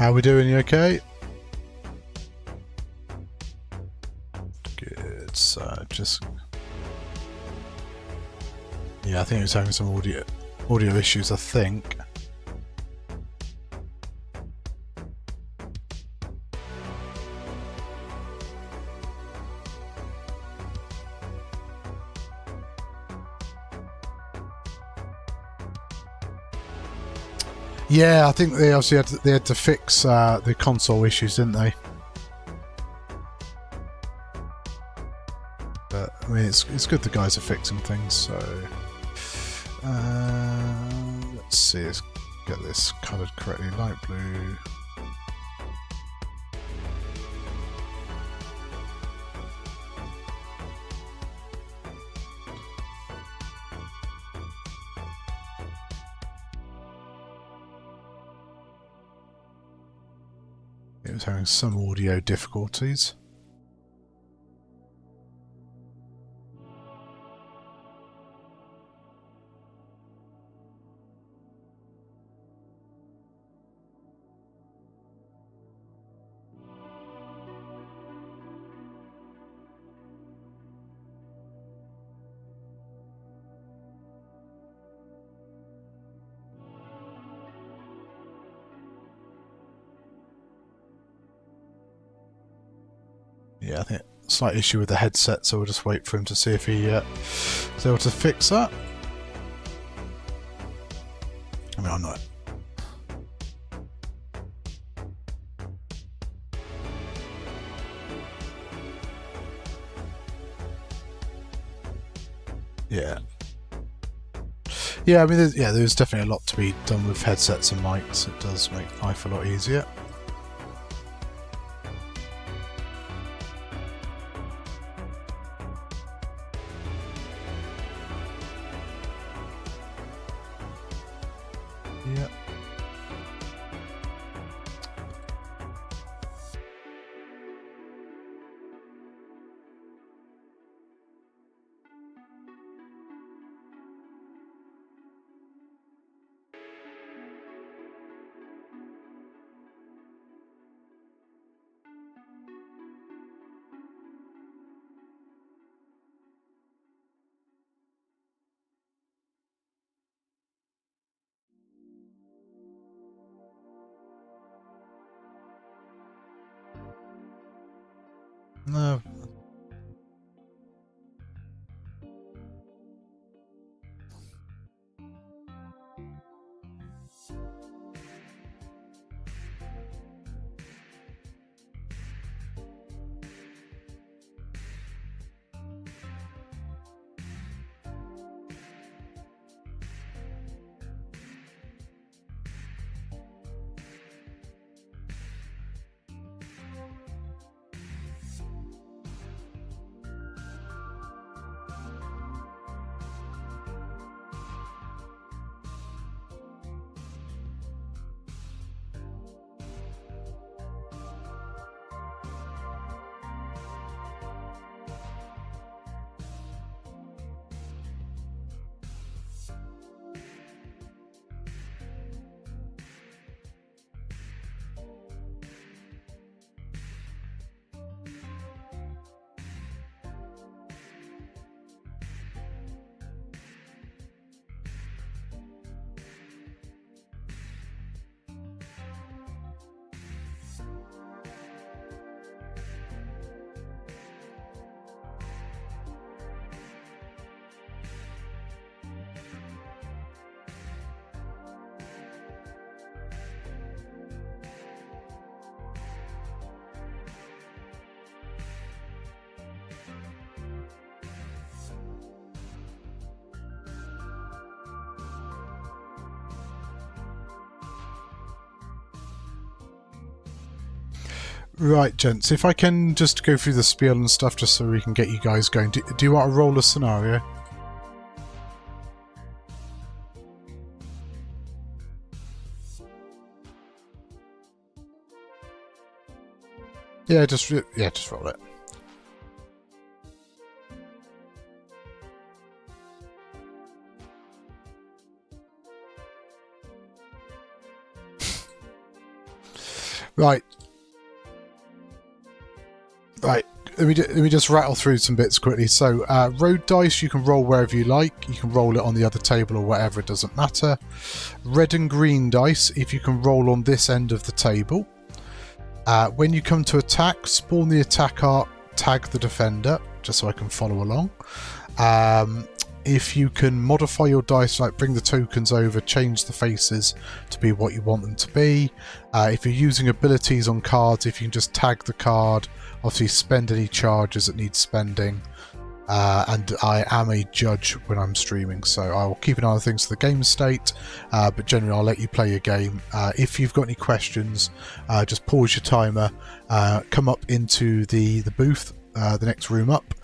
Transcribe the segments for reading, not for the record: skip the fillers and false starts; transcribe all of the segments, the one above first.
How we doing? You okay? Good. So just yeah, I think it was having some audio issues. I think. Yeah, I think they obviously had to fix the console issues, didn't they? But I mean, it's good the guys are fixing things. So let's see, let's get this coloured correctly. Light blue. It was having some audio difficulties. Yeah, I think slight issue with the headset, so we'll just wait for him to see if he is able to fix that. I mean, I'm not. Yeah. Yeah, I mean, there's definitely a lot to be done with headsets and mics. It does make life a lot easier. Yeah. No. Right, gents, if I can just go through the spiel and stuff just so we can get you guys going. Do you want to roll a scenario? Yeah, just roll it. Right. Right. Let me just rattle through some bits quickly. So, road dice, you can roll wherever you like. You can roll it on the other table or whatever, it doesn't matter. Red and green dice, if you can roll on this end of the table. When you come to attack, spawn the attacker, tag the defender, just so I can follow along. If you can modify your dice, like bring the tokens over, change the faces to be what you want them to be. If you're using abilities on cards, if you can just tag the card, obviously spend any charges that need spending. And I am a judge when I'm streaming, so I will keep an eye on things for the game state, but generally I'll let you play your game. If you've got any questions, just pause your timer, come up into the booth, the next room up.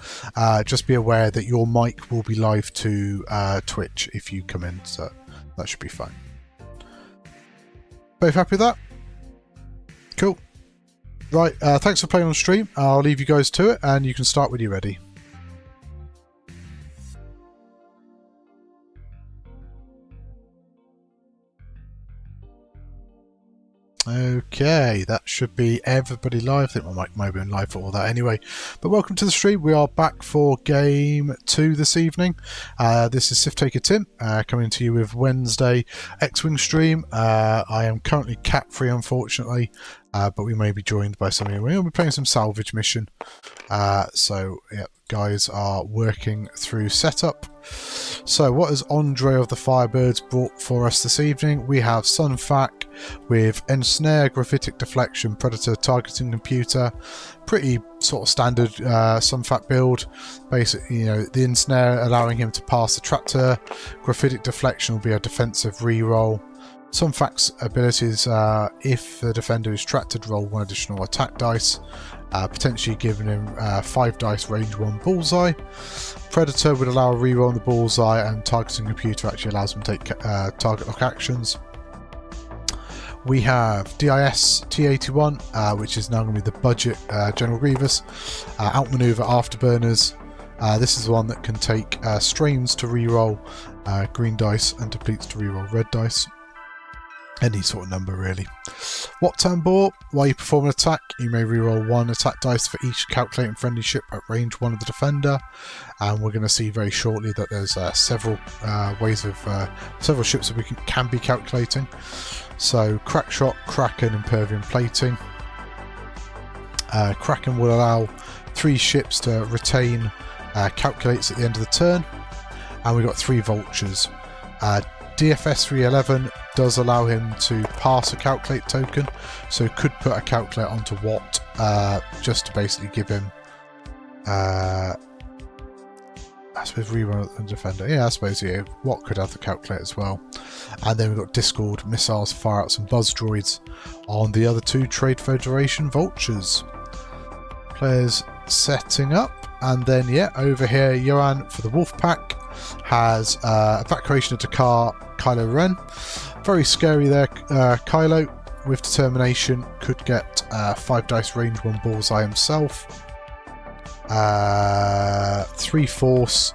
Just be aware that your mic will be live to Twitch if you come in, so that should be fine. Both happy with that? Cool. Right, thanks for playing on stream. I'll leave you guys to it, and you can start when you're ready. Okay, that should be everybody live. I think my mic might have been live for all that anyway. But welcome to the stream. We are back for game 2 this evening. This is Siftaker Tim coming to you with Wednesday X-Wing stream. I am currently cat-free, unfortunately, but we may be joined by somebody. We'll be playing some salvage mission. So, yeah, guys are working through setup. So what has Andre of the Firebirds brought for us this evening? We have Sunfac with Ensnare, Graphitic Deflection, Predator, Targeting Computer. Pretty sort of standard Sunfac build. Basically, you know, the Ensnare allowing him to pass the Tractor. Graphitic Deflection will be a defensive reroll. Sunfac's abilities, if the defender is tracted, roll 1 additional attack dice. Potentially giving him 5 dice range 1 bullseye. Predator would allow a reroll on the bullseye, and Targeting Computer actually allows him to take target lock actions. We have DIS T81, which is now going to be the budget General Grievous. Outmaneuver Afterburners. This is the one that can take strains to reroll green dice and depletes to reroll red dice. Any sort of number, really. What Tambor? While you perform an attack, you may reroll 1 attack dice for each calculating friendly ship at range 1 of the defender. And we're going to see very shortly that there's several ways of several ships that we can be calculating. So Crackshot, Kraken, and Pervian Plating. Kraken will allow 3 ships to retain calculates at the end of the turn, and we've got 3 vultures. DFS 311 does allow him to pass a calculate token, so could put a calculate onto Watt just to basically give him I suppose rerun the defender. Yeah, I suppose yeah, Watt could have the calculate as well. And then we've got Discord, Missiles, Fireouts and Buzz Droids on the other 2 Trade Federation vultures. Players setting up, and then yeah, over here Johan for the Wolfpack has Evacuation of Dakar, Kylo Ren. Very scary there, Kylo with Determination could get 5 dice range 1 bullseye himself. 3 Force,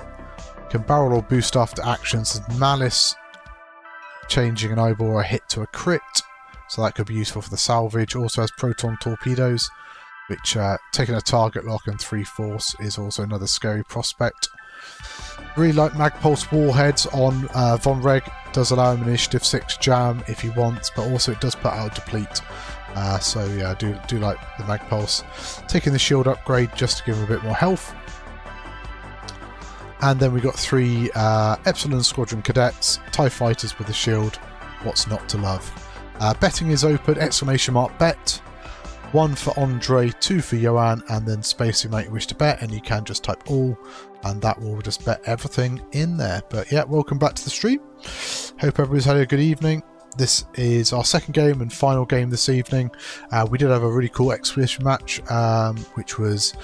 can barrel or boost after actions. Malice, changing an eyeball or a hit to a crit, so that could be useful for the salvage. Also has Proton Torpedoes, which taking a target lock, and 3 Force is also another scary prospect. Really like Magpulse Warheads on Von Reg, does allow him Initiative 6 jam if he wants, but also it does put out Deplete. So yeah, I do like the Magpulse. Taking the shield upgrade just to give him a bit more health. And then we got 3 Epsilon Squadron Cadets, TIE Fighters with the shield. What's not to love? Betting is open, exclamation mark bet. 1 for Andre, 2 for Johan, and then space you might wish to bet, and you can just type all, and that will just bet everything in there. But yeah, welcome back to the stream. Hope everybody's had a good evening. This is our second game and final game this evening. We did have a really cool exhibition match, which was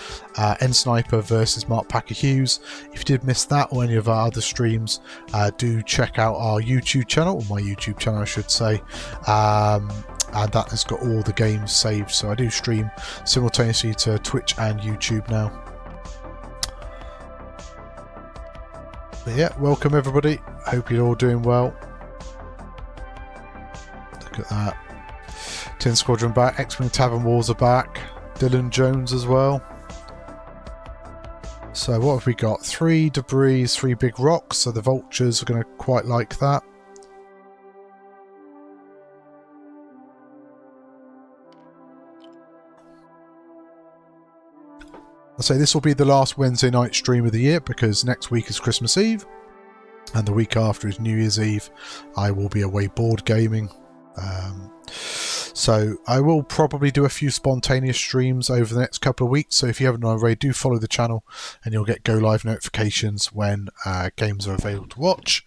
N-Sniper versus Mark Packer Hughes. If you did miss that or any of our other streams, do check out our YouTube channel, or my YouTube channel I should say. And that has got all the games saved, so I do stream simultaneously to Twitch and YouTube now. But yeah, welcome everybody. Hope you're all doing well. Look at that. Tin Squadron back. X-Wing Tavern Wars are back. Dylan Jones as well. So what have we got? 3 debris, 3 big rocks. So the vultures are going to quite like that. I'll say this will be the last Wednesday night stream of the year because next week is Christmas Eve and the week after is New Year's Eve. I will be away board gaming. So I will probably do a few spontaneous streams over the next couple of weeks. So if you haven't already, do follow the channel and you'll get go live notifications when games are available to watch.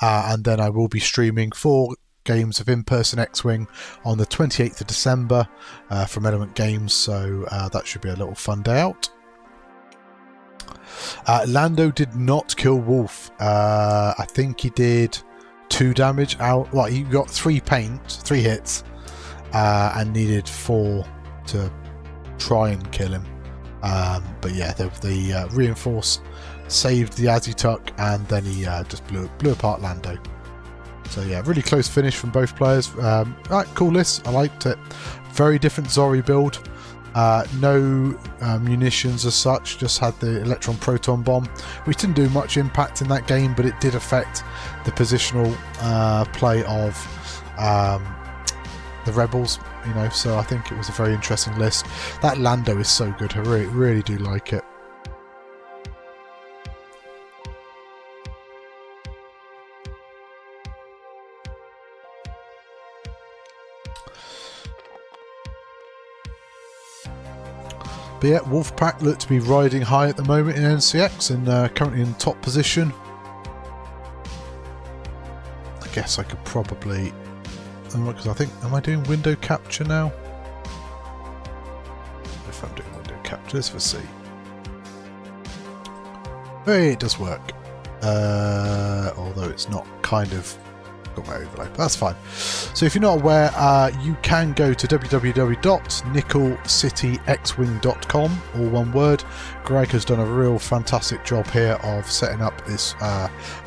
And then I will be streaming 4 games of in-person X-Wing on the 28th of December from Element Games. So that should be a little fun day out. Lando did not kill Wolf. I think he did 2 damage out. Well, he got 3 hits, and needed 4 to try and kill him. But yeah, the reinforce saved the Azituck, and then he just blew apart Lando. So yeah, really close finish from both players. Right, cool list. I liked it. Very different Zori build. No munitions as such, just had the electron proton bomb, which didn't do much impact in that game, but it did affect the positional play of the rebels, you know. So I think it was a very interesting list. That Lando is so good. I really do like it. But yeah, Wolfpack look to be riding high at the moment in NCX and currently in top position. I guess I could probably, because I think, am I doing window capture now? If I'm doing window capture, let's see. Hey, it does work. Although it's not kind of got my overlay, but that's fine. So if you're not aware, you can go to www.nickelcityxwing.com, all one word. Greg has done a real fantastic job here of setting up this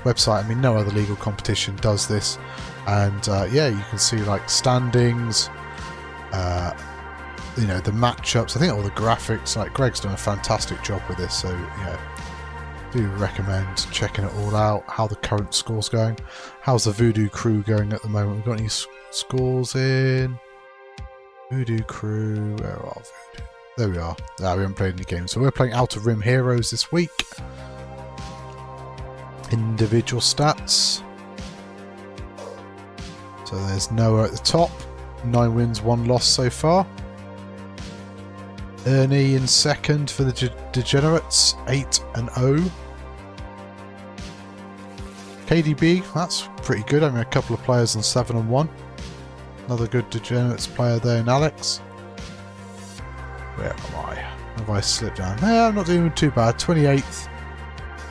website. I mean, no other legal competition does this, and yeah, you can see like standings, you know, the matchups, I think all the graphics. Like, Greg's done a fantastic job with this, so yeah, do recommend checking it all out. How the current score's going. How's the Voodoo Crew going at the moment? We've got any scores in? Voodoo Crew, where are Voodoo? There we are. We haven't played any games. So we're playing Outer Rim Heroes this week. Individual stats. So there's Noah at the top. 9 wins, 1 loss so far. Ernie in second for the Degenerates, 8-0. KDB, that's pretty good. I mean, a couple of players on 7-1. Another good Degenerates player there in Alex. Where am I? Have I slipped down? Yeah, I'm not doing too bad. 28th.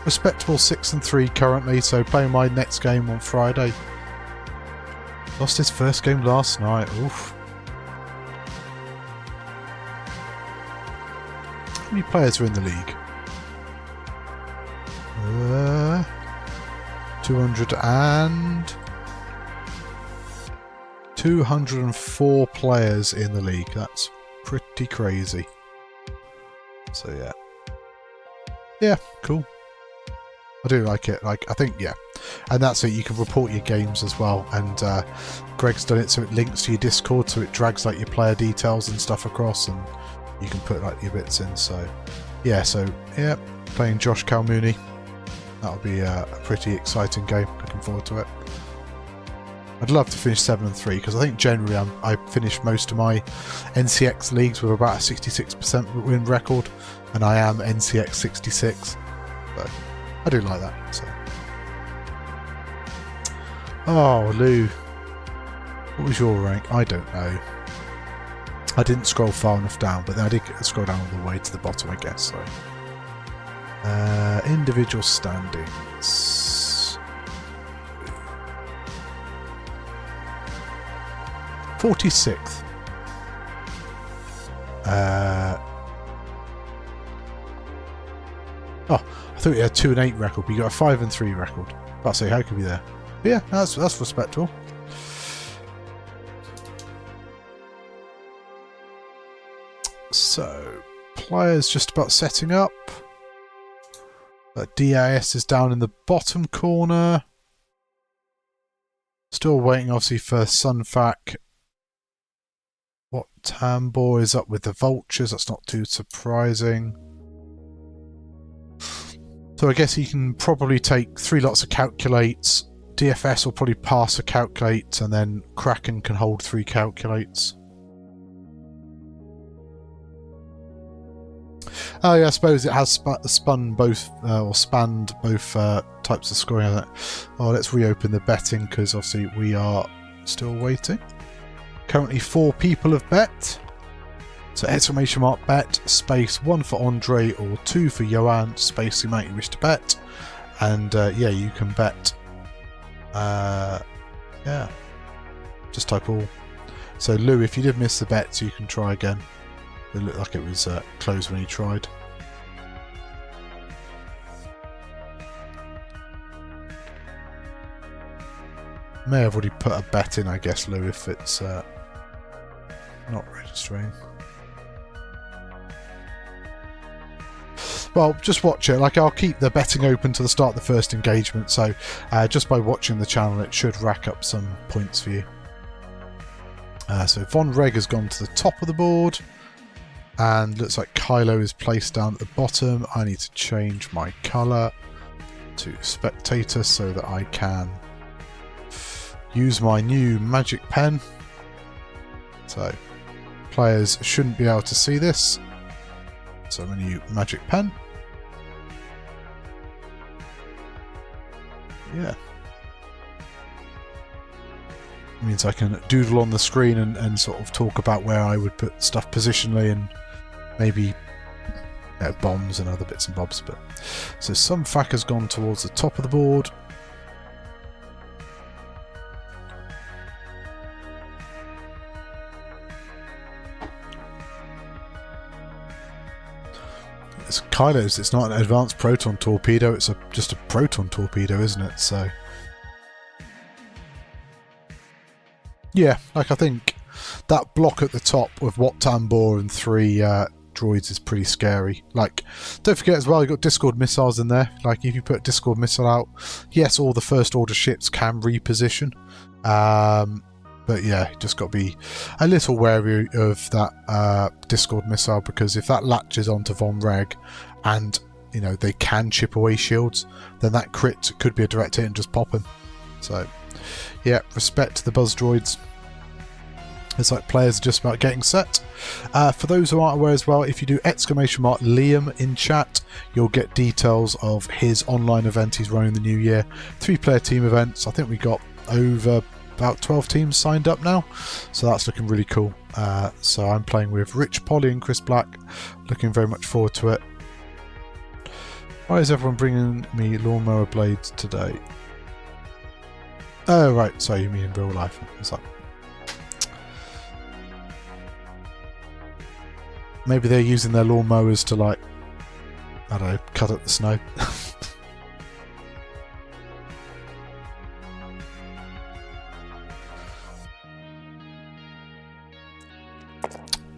Respectable 6-3 currently, so playing my next game on Friday. Lost his first game last night. Oof. How many players are in the league? 204 players in the league. That's pretty crazy. So yeah. Yeah, cool. I do like it. Like, I think, yeah. And that's it. You can report your games as well. And Greg's done it so it links to your Discord, so it drags like your player details and stuff across, and you can put like your bits in. So yeah, playing Josh Calmooney. That'll be a pretty exciting game. Looking forward to it. I'd love to finish 7-3 because I think generally I finish most of my NCX leagues with about a 66% win record, and I am NCX 66. So I do like that. So. Oh, Lou. What was your rank? I don't know. I didn't scroll far enough down, but then I did scroll down all the way to the bottom, I guess. So, individual standings. 46th. Oh, I thought you had 2-8 record, but you got a 5-3 record. But I say, how could be there? But yeah, that's respectable. So, players just about setting up. DIS is down in the bottom corner. Still waiting, obviously, for Sunfac. What Tambor is up with the Vultures. That's not too surprising. So I guess he can probably take 3 lots of calculates. DFS will probably pass a calculate, and then Kraken can hold 3 calculates. Oh yeah, I suppose it has spanned both types of scoring. Oh, let's reopen the betting because obviously we are still waiting. Currently 4 people have bet. So exclamation mark bet, space 1 for Andre or 2 for Johan, space the amount you wish to bet. And yeah, you can bet. Yeah, just type all. So Lou, if you did miss the bets, you can try again. It looked like it was closed when you tried. May have already put a bet in, I guess, Lou, if it's not registering. Well, just watch it. Like, I'll keep the betting open to the start of the first engagement, so just by watching the channel, it should rack up some points for you. So Von Reg has gone to the top of the board, and looks like Kylo is placed down at the bottom. I need to change my colour to Spectator so that I can use my new magic pen. So players shouldn't be able to see this. So I'm going to use magic pen. Yeah. It means I can doodle on the screen and sort of talk about where I would put stuff positionally and maybe bombs and other bits and bobs. But so some FAC has gone towards the top of the board. It's Kylo's. It's not an advanced proton torpedo. It's just a proton torpedo, isn't it? So yeah, like I think that block at the top with Wat Tambor and 3 droids is pretty scary. Like, don't forget as well, you've got Discord missiles in there. Like, if you put a Discord missile out, yes, all the first order ships can reposition. But yeah, just got to be a little wary of that Discord missile, because if that latches onto Von Reg and, you know, they can chip away shields, then that crit could be a direct hit and just pop him. So yeah, respect to the buzz droids. It's like players are just about getting set. For those who aren't aware as well, if you do exclamation mark Liam in chat, you'll get details of his online event he's running the new year. 3-player team events. I think we got over about 12 teams signed up now, so that's looking really cool. So I'm playing with Rich Polly and Chris Black. Looking very much forward to it. Why is everyone bringing me lawnmower blades today? Oh right, sorry, you mean in real life. It's like, maybe they're using their lawnmowers to, like, I don't know, cut up the snow.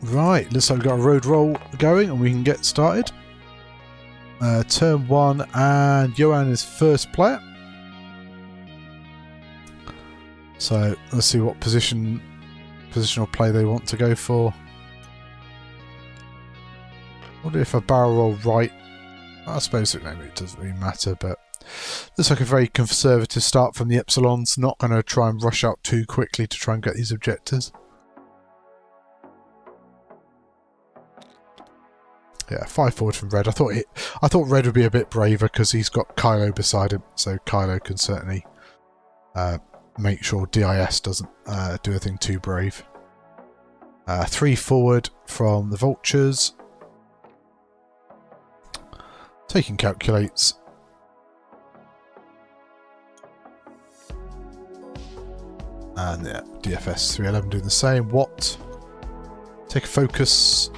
Right, looks like we've got a road roll going and we can get started. Turn 1, and Johan is first player. So let's see what positional play they want to go for. What if a barrel roll right? I suppose it doesn't really matter, but looks like a very conservative start from the Epsilons. Not going to try and rush out too quickly to try and get these objectives. Yeah, 5 forward from Red. I thought Red would be a bit braver because he's got Kylo beside him, so Kylo can certainly make sure DIS doesn't do anything too brave. 3 forward from the Vultures. Taking calculates. And yeah, DFS 311 doing the same. What? Take a focus.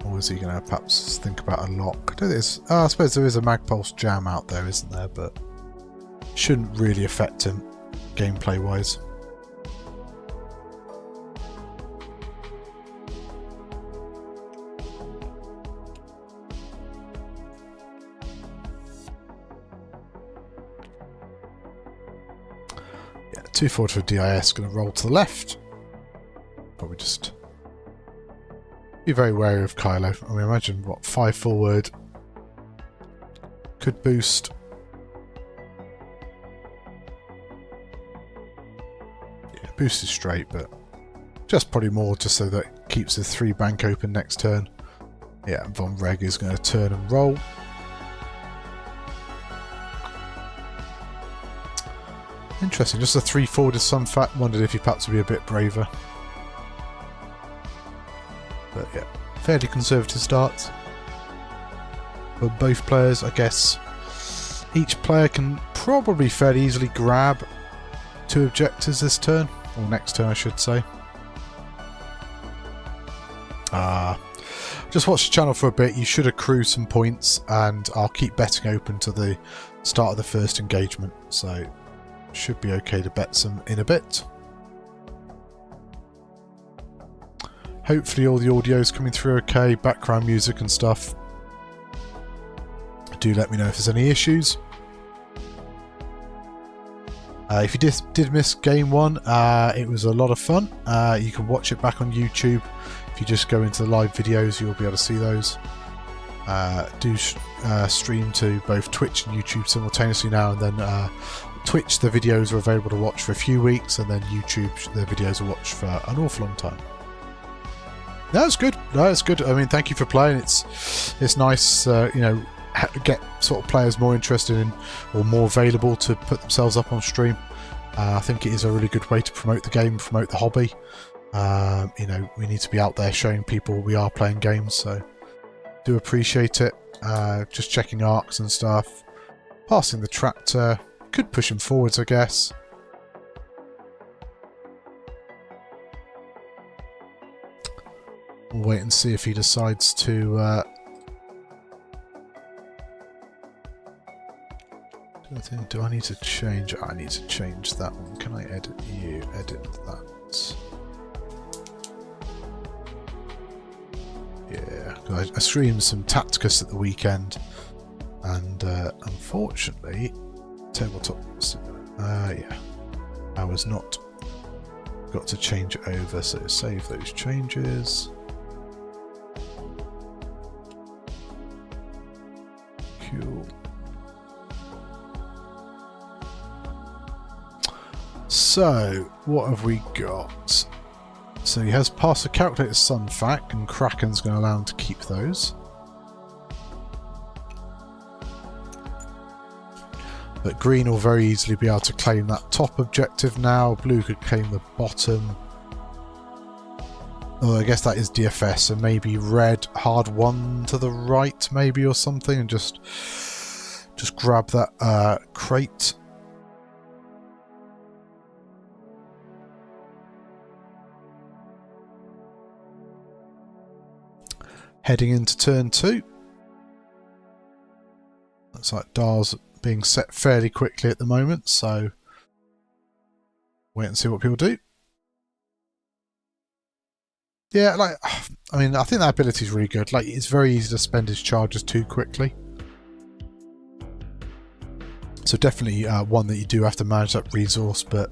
Or is he going to perhaps think about a lock? I suppose there is a Magpulse jam out there, isn't there? But shouldn't really affect him gameplay wise. 2 forward for DIS, going to roll to the left. Probably just be very wary of Kylo. I mean, imagine what 5 forward could boost. Yeah, boost is straight, but just probably more just so that it keeps the 3 bank open next turn. Yeah, Von Reg is going to turn and roll. Interesting, just a 3 forward is some fact. Wondered if he perhaps would be a bit braver. But yeah, fairly conservative starts for both players. I guess each player can probably fairly easily grab 2 objectives this turn, or next turn I should say. Just watch the channel for a bit. You should accrue some points, and I'll keep betting open to the start of the first engagement, so should be okay to bet some in a bit. Hopefully all the audio's coming through okay, background music and stuff. Do let me know if there's any issues. If you did miss game 1, it was a lot of fun. You can watch it back on YouTube. If you just go into the live videos, you'll be able to see those. Stream to both Twitch and YouTube simultaneously now, and then Twitch, the videos are available to watch for a few weeks, and then YouTube, the videos are watched for an awful long time. No, it's good. No, it's good. I mean, thank you for playing. It's nice, you know, get sort of players more interested in, or more available to put themselves up on stream. I think it is a really good way to promote the game, promote the hobby. You know, we need to be out there showing people we are playing games, so do appreciate it. Just checking arcs and stuff. Passing the tractor. Could push him forwards, I guess. We'll wait and see if he decides to... do I need to change? I need to change that one. Can I edit you? Edit that. Yeah, I streamed some Tacticus at the weekend, and unfortunately, tabletop. Yeah, I was not got to change it over. So save those changes. Cool. So, what have we got? So he has passed the calculated sun fact, and Kraken's going to allow him to keep those. But green will very easily be able to claim that top objective now. Blue could claim the bottom. Oh, I guess that is DFS, so maybe red hard 1 to the right, maybe, or something, and just grab that crate. Heading into turn 2. Looks like dials being set fairly quickly at the moment, so wait and see what people do. Yeah, like, I mean, I think that ability is really good. Like, it's very easy to spend his charges too quickly. So definitely one that you do have to manage that resource, but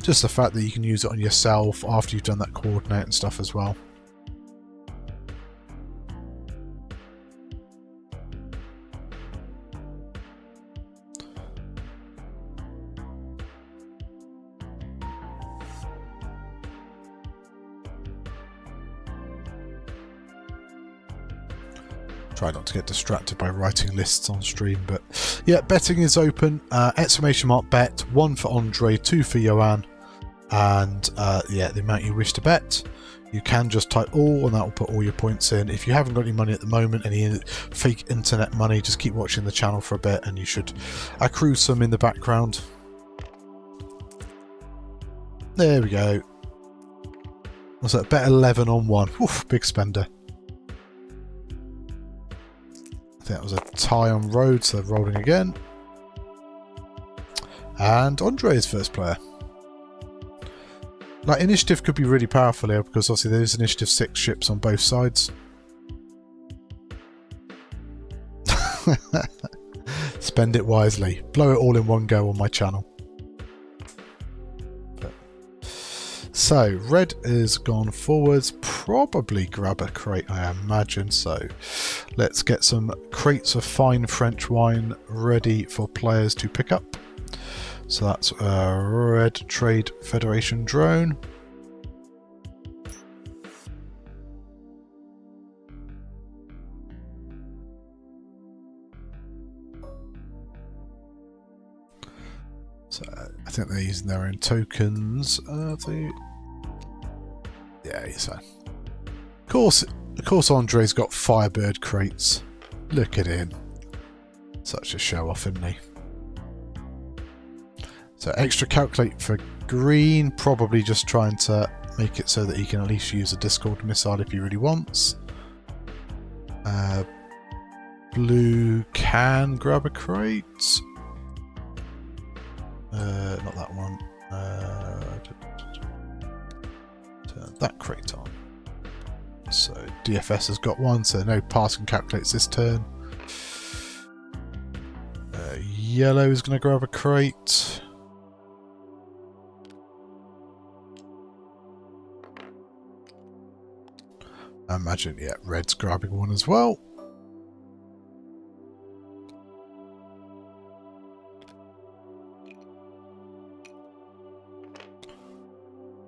just the fact that you can use it on yourself after you've done that coordinate and stuff as well. Try not to get distracted by writing lists on stream, but yeah, betting is open. Exclamation mark bet, 1 for Andre, 2 for Johan, and yeah, the amount you wish to bet. You can just type all, and that will put all your points in. If you haven't got any money at the moment, any fake internet money, just keep watching the channel for a bit, and you should accrue some in the background. There we go. What's that? Bet 11 on 1. Oof, big spender. I think that was a tie on road, so they're rolling again. And Andre is first player. Like, initiative could be really powerful here, because obviously there's initiative 6 ships on both sides. Spend it wisely. Blow it all in one go on my channel. So red has gone forwards, probably grab a crate, I imagine. So let's get some crates of fine French wine ready for players to pick up. So that's a Red Trade Federation drone. So I think they're using their own tokens. Yeah, so of course Andre's got Firebird crates. Look at him. Such a show off, isn't he? So extra calculate for green, probably just trying to make it so that he can at least use a Discord missile if he really wants. Blue can grab a crate. Not that one. Turn that crate on. So DFS has got one, so no passing calculates this turn. Yellow is going to grab a crate. I imagine, yeah, red's grabbing one as well.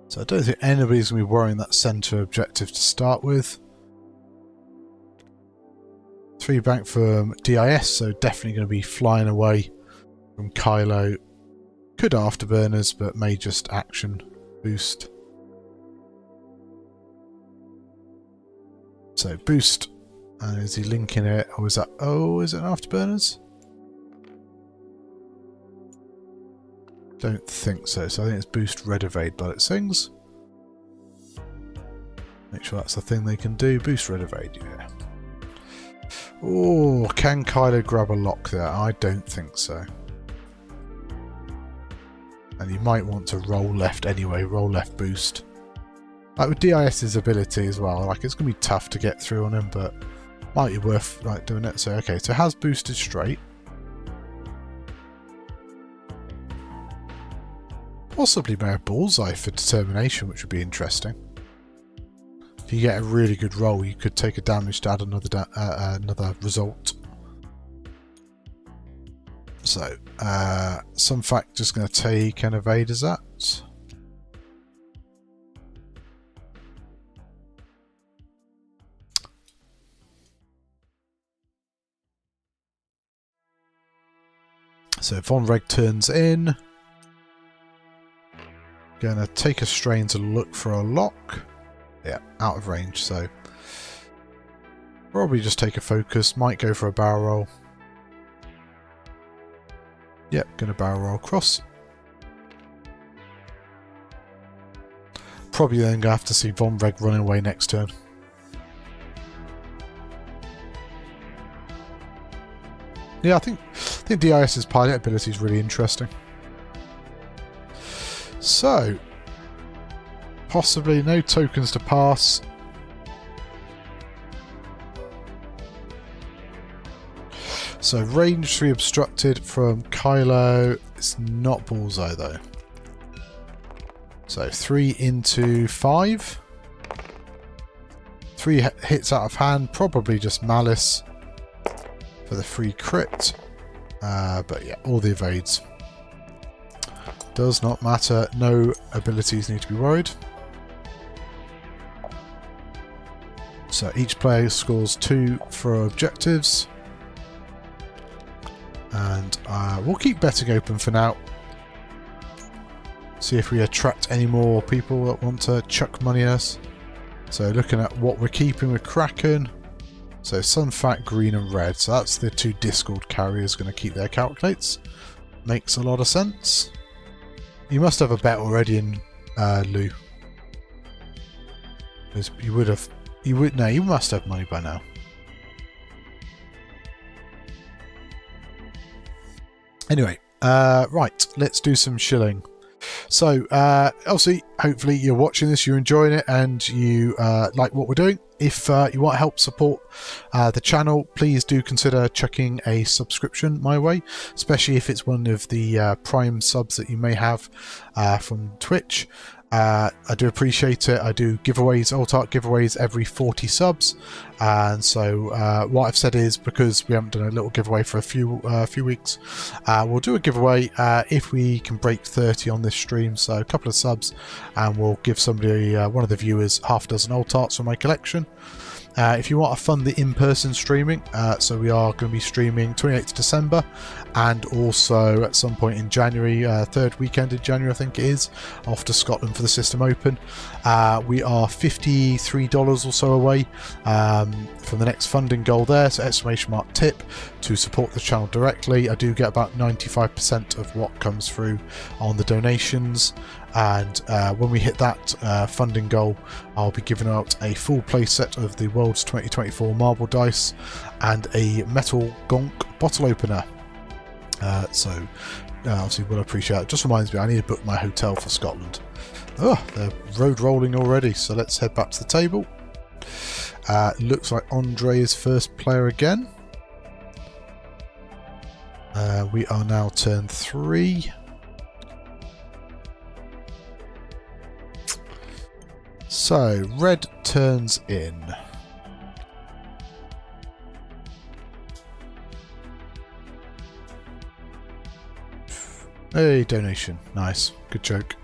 So I don't think anybody's going to be worrying that centre objective to start with. 3 bank from DIS, so definitely going to be flying away from Kylo. Could afterburners, but may just action boost. So boost, and is he linking it? Or is that? Oh, is it an afterburners? Don't think so. So I think it's boost red evade by it sings. Make sure that's the thing they can do. Boost red evade, yeah. Oh, can Kylo grab a lock there? I don't think so. And you might want to roll left anyway. Roll left boost. Like with DIS's ability as well. Like it's gonna be tough to get through on him, but might be worth like doing it. So okay, so it has boosted straight. Possibly may have bullseye for determination, which would be interesting. If you get a really good roll, you could take a damage to add another result. So, some fact just going to take an evade as that. So Von Reg turns in. Gonna take a strain to look for a lock. Yeah, out of range, so probably just take a focus. Might go for a barrel roll. Yep, gonna barrel roll across. Probably then gonna have to see Von Reg running away next turn. Yeah, I think DIS's pilot ability is really interesting. So, possibly no tokens to pass. So range 3 obstructed from Kylo. It's not bullseye though. So 3 into 5. 3 hits out of hand, probably just malice for the free crit. But yeah, all the evades. Does not matter, no abilities need to be worried. So each player scores 2 for objectives. And we'll keep betting open for now. See if we attract any more people that want to chuck money at us. So looking at what we're keeping with Kraken. So Sunfat, green and red. So that's the 2 Discord carriers going to keep their calculates. Makes a lot of sense. You must have a bet already in Lou. Because you would have... No, you must have money by now. Anyway, right, let's do some shilling. So, obviously, hopefully you're watching this, you're enjoying it, and you like what we're doing. If you want to help support the channel, please do consider chucking a subscription my way, especially if it's one of the Prime subs that you may have from Twitch. I do appreciate it. I do giveaways, alt art giveaways every 40 subs, and so what I've said is, because we haven't done a little giveaway for a few weeks, we'll do a giveaway if we can break 30 on this stream. So a couple of subs, and we'll give somebody, one of the viewers, half a dozen alt arts from my collection. If you want to fund the in-person streaming, so we are going to be streaming 28th December and also at some point in January, third weekend in January I think it is, off to Scotland for the System Open. We are $53 or so away from the next funding goal there, so !tip to support the channel directly. I do get about 95% of what comes through on the donations, and when we hit that funding goal, I'll be giving out a full playset of the World's 2024 marble dice and a metal gonk bottle opener. So obviously we'll appreciate it. Just reminds me I need to book my hotel for Scotland. Oh, they're road rolling already, so let's head back to the table. Looks like Andre is first player again. We are now turn 3. So, red turns in. Hey, donation. Nice. Good joke.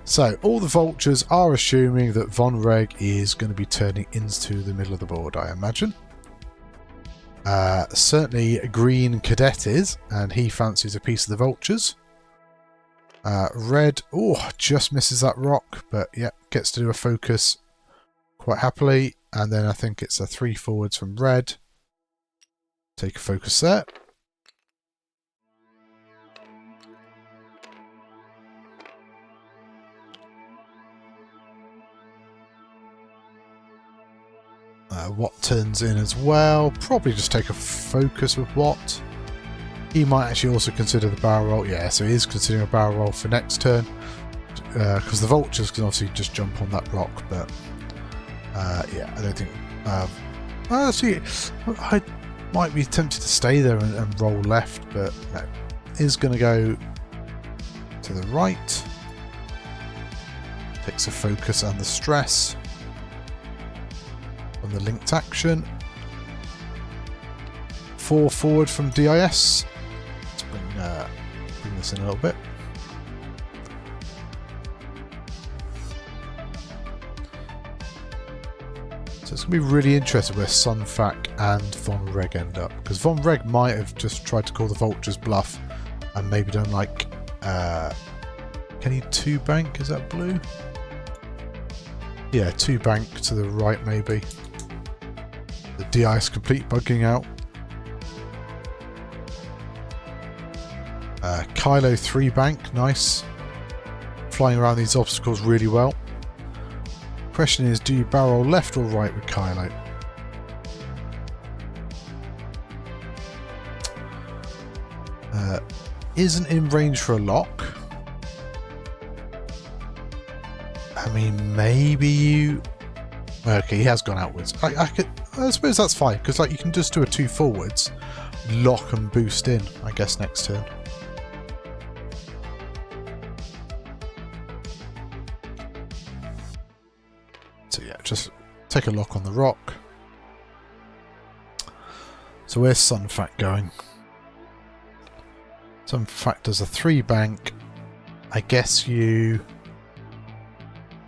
So, all the vultures are assuming that Von Reg is going to be turning into the middle of the board, I imagine. Certainly, Green Cadet is, and he fancies a piece of the vultures. Red, oh, just misses that rock, but yeah, gets to do a focus quite happily. And then I think it's a 3 forwards from red. Take a focus there. Watt turns in as well. Probably just take a focus with Watt. He might actually also consider the barrel roll. Yeah, so he is considering a barrel roll for next turn. Because the vultures can obviously just jump on that rock, but yeah, I don't think... see, I might be tempted to stay there and roll left, but no. Is going to go to the right. Takes a focus and the stress on the linked action. 4 forward from DIS. Let's bring this in a little bit. So it's going to be really interesting where Sunfac and Von Reg end up, because Von Reg might have just tried to call the vultures bluff and maybe done like can he 2 bank? Is that blue? Yeah, 2 bank to the right maybe. The DIS complete bugging out. Kylo 3 bank, nice. Flying around these obstacles really well. Question is, do you barrel left or right with Kylo? Isn't in range for a lock. I mean, maybe you... Okay, he has gone outwards. I suppose that's fine, because like you can just do a 2 forwards, lock and boost in, I guess, next turn. So yeah, just take a lock on the rock. So where's Sunfac going? Sunfac does a 3 bank. I guess you...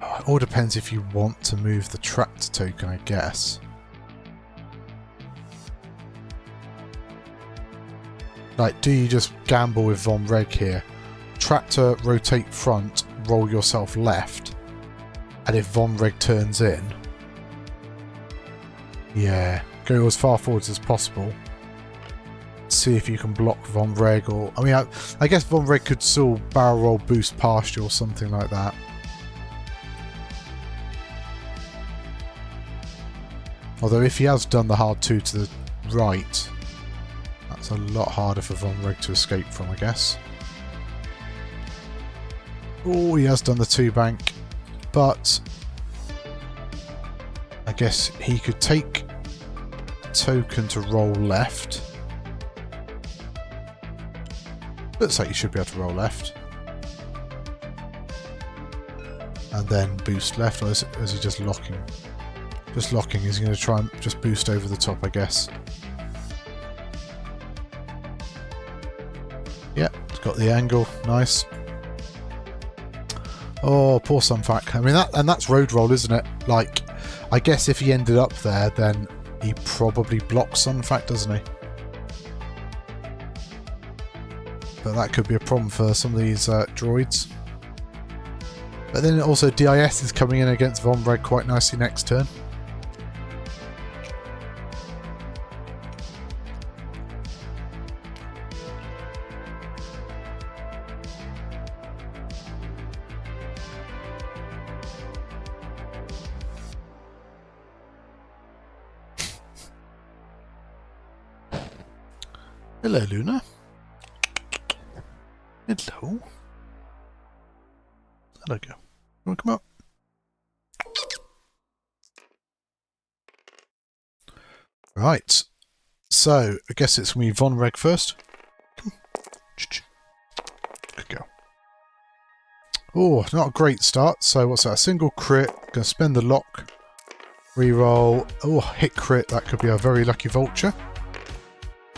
Oh, it all depends if you want to move the tractor token, I guess. Like, do you just gamble with Von Reg here? Tractor, rotate front, roll yourself left. And if Von Reg turns in... Yeah, go as far forwards as possible. See if you can block Von Reg, or... I mean, I guess Von Reg could still barrel roll boost past you or something like that. Although if he has done the hard 2 to the right, that's a lot harder for Von Reg to escape from, I guess. Oh, he has done the 2 bank, but I guess he could take a token to roll left. Looks like you should be able to roll left. and then boost left, or is he just locking? Just locking. He's going to try and just boost over the top, I guess. Yeah, it's got the angle. Nice. Oh, poor Sunfac. I mean, that's road roll, isn't it? Like, I guess if he ended up there, then he probably blocks Sunfac, doesn't he? But that could be a problem for some of these droids. But then also DIS is coming in against Von Reg quite nicely next turn. Hello, Luna. Hello. Hello, go. You want to come up? Right. So, I guess it's going to be Von Reg first. Good girl. Oh, not a great start. So, what's that? A single crit. Going to spend the lock. Reroll. Oh, hit crit. That could be a very lucky vulture.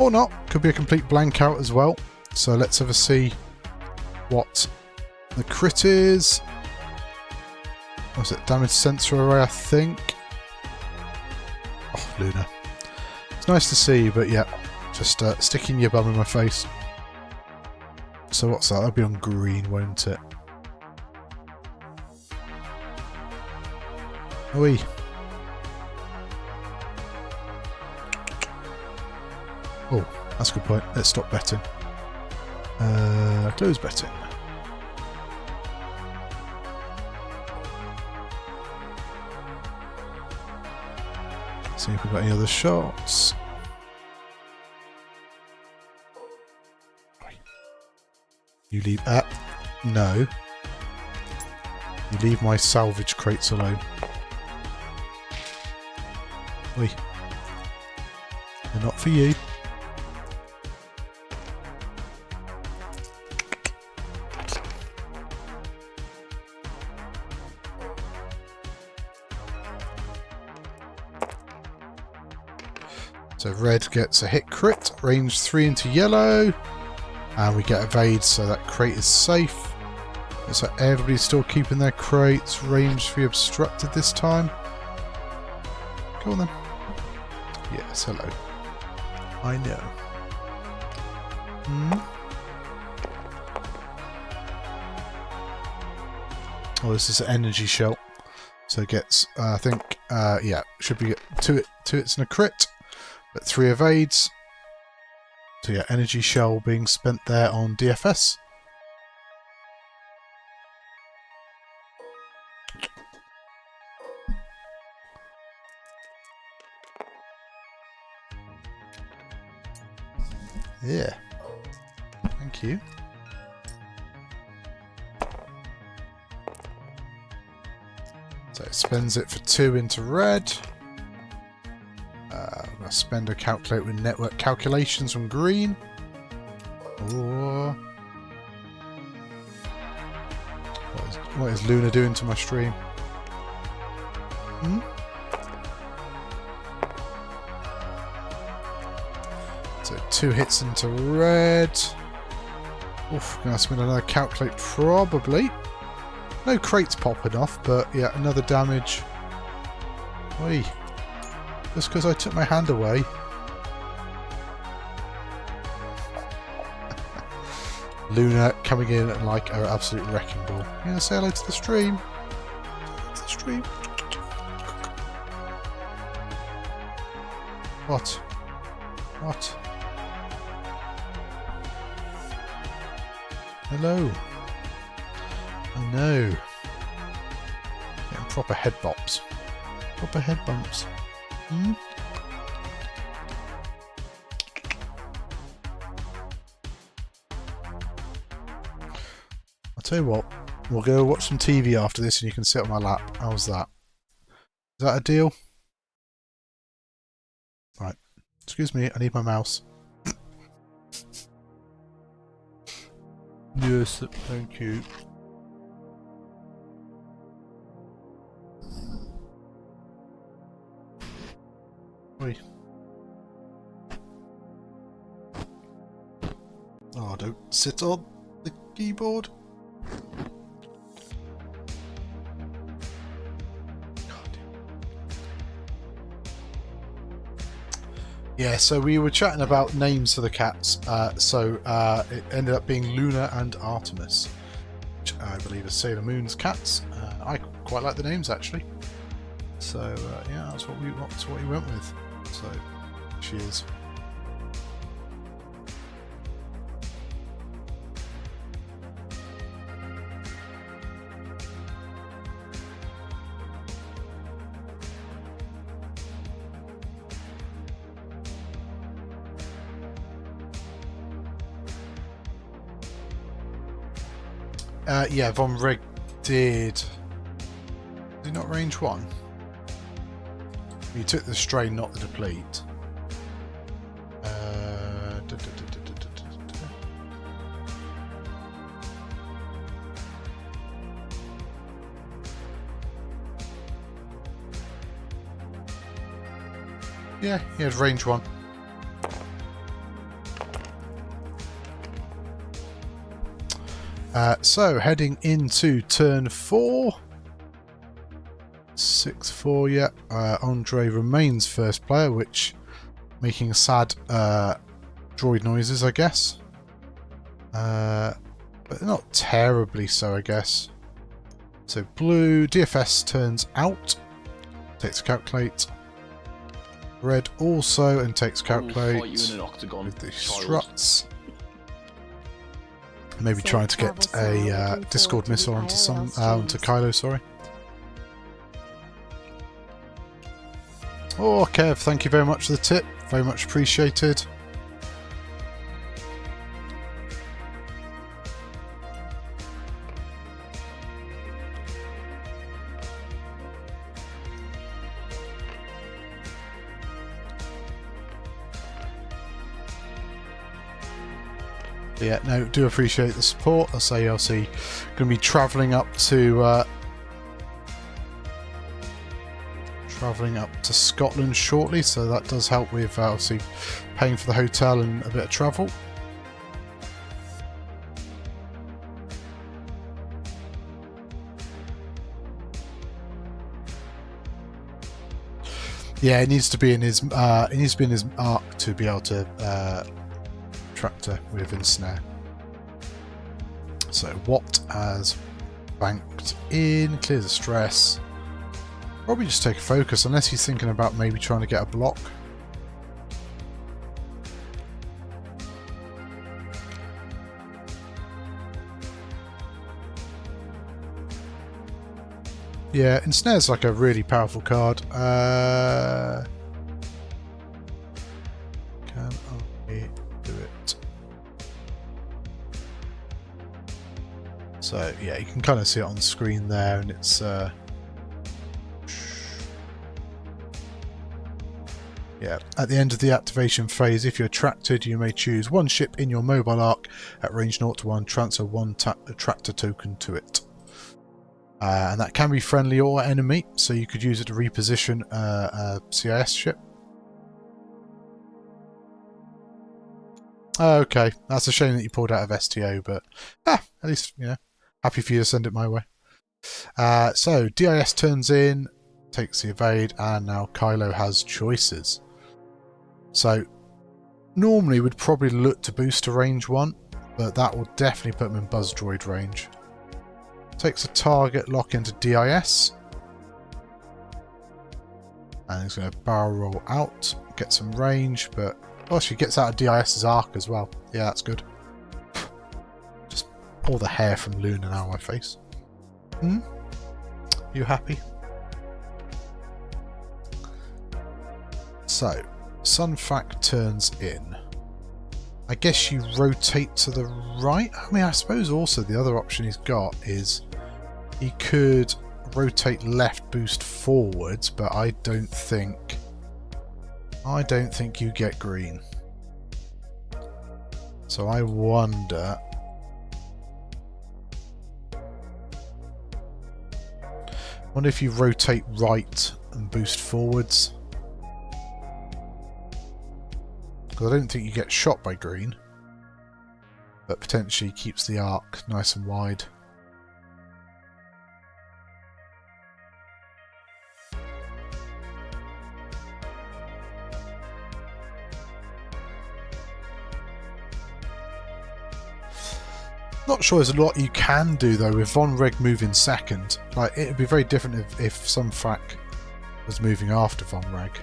Or not. Could be a complete blank out as well. So, let's have a see what the crit is. What's it? Damage sensor array, I think. Oh, Luna. It's nice to see, but yeah, just sticking your bum in my face. So what's that? That'll be on green, won't it? Oi. Oh, that's a good point. Let's stop betting. Close betting. See if we've got any other shots. You leave. No. You leave my salvage crates alone. Oi. They're not for you. So red gets a hit crit, range 3 into yellow, and we get evade, so that crate is safe. Looks like everybody's still keeping their crates, range 3 obstructed this time. Go on then. Yes, hello. I know. Oh, this is an energy shell. So it gets, I think, yeah, should be 2 hits and a crit. But 3 evades. So yeah, energy shell being spent there on DFS. Yeah. Thank you. So it spends it for 2 into red. Spend a calculate with network calculations from green. Or what is Luna doing to my stream? So 2 hits into red. Oof, gonna spend another calculate probably. No crates popping off, but yeah, another damage. Oi. Just because I took my hand away. Luna coming in like an absolute wrecking ball. You gonna say hello to the stream? To the stream. What? What? Hello. Oh no. Getting proper head bops. Proper head bumps. I'll tell you what, we'll go watch some TV after this and you can sit on my lap. How's that? Is that a deal? Right. Excuse me, I need my mouse. Yes, thank you. Oi. Oh, don't sit on the keyboard. Yeah, so we were chatting about names for the cats. It ended up being Luna and Artemis, which I believe are Sailor Moon's cats. I quite like the names actually. So yeah, that's what we went with. So she is. Yeah, Von Rig did he not range 1? You took the strain, not the deplete. Yeah, he had range 1. So heading into turn 4. 6-4, yeah. Andre remains first player, which making sad droid noises, I guess. But not terribly so, I guess. So blue, DFS turns out, takes calculate. Red also and takes calculate with the struts. Maybe trying to get a Discord missile onto onto Kylo, sorry. Oh, Kev, thank you very much for the tip. Very much appreciated. Yeah, no, do appreciate the support. I'll say obviously going to be travelling up to Scotland shortly, so that does help with obviously paying for the hotel and a bit of travel. Yeah, it needs to be in his arc to be able to tractor with ensnare. So Watt has banked in, clears the stress. Probably just take a focus, unless he's thinking about maybe trying to get a block. Yeah, ensnare's like a really powerful card. Can I do it? So yeah, you can kind of see it on the screen there, and it's yeah, at the end of the activation phase, if you're attracted, you may choose one ship in your mobile arc at range 0 to 1, transfer one tractor token to it. And that can be friendly or enemy, so you could use it to reposition a CIS ship. Okay, that's a shame that you pulled out of STO, but at least, you know, happy for you to send it my way. So DIS turns in, takes the evade, and now Kylo has choices. So normally we'd probably look to boost to range 1, but that will definitely put him in Buzz Droid range. Takes a target, lock into DIS, and he's going to barrel roll out, get some range, but oh, she gets out of DIS's arc as well. Yeah, that's good. Just all the hair from Luna out of my face. You happy? So, Sunfac turns in. I guess you rotate to the right. I mean, I suppose also the other option he's got is he could rotate left, boost forwards, but I don't think you get green. So I wonder. If you rotate right and boost forwards. Because I don't think you get shot by green. But potentially keeps the arc nice and wide. Not sure there's a lot you can do though with Von Reg moving second. Like, it'd be very different if some Frack was moving after Von Reg.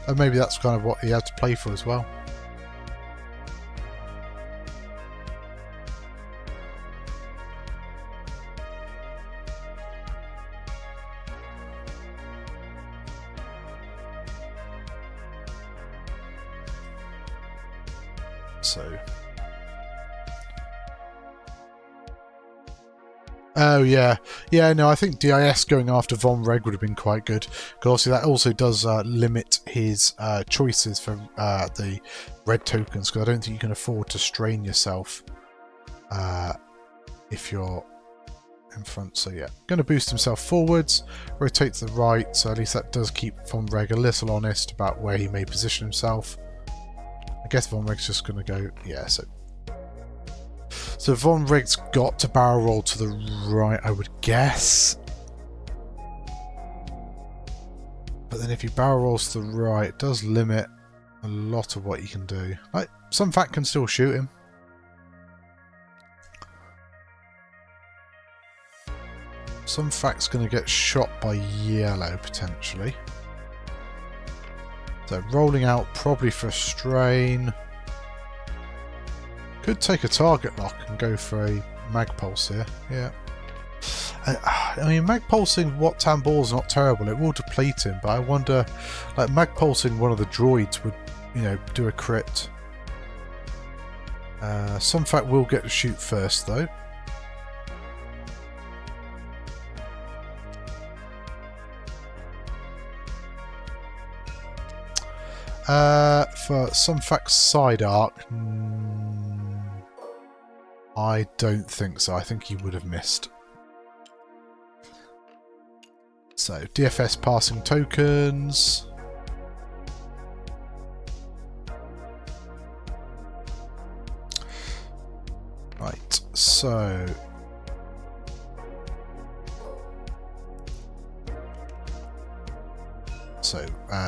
And maybe that's kind of what he had to play for as well. So... Oh yeah, yeah. No, I think DIS going after Von Reg would have been quite good, because obviously that also does limit his choices for the red tokens. Because I don't think you can afford to strain yourself if you're in front. So yeah, going to boost himself forwards, rotate to the right. So at least that does keep Von Reg a little honest about where he may position himself. I guess Von Reg's just going to go, yeah. So Von Reg's got to barrel roll to the right, I would guess. But then if he barrel rolls to the right, it does limit a lot of what you can do. Like, some Fact can still shoot him. Some Fact's going to get shot by yellow, potentially. So rolling out probably for a strain. Could take a target lock and go for a mag pulse here. Yeah. I mean, mag pulsing Wat Tambor's not terrible. It will deplete him, but I wonder, like, mag pulsing one of the droids would, you know, do a crit. Some Fact will get to shoot first though. For some Fact's side arc, I don't think so. I think he would have missed. So, DFS passing tokens. Right, so...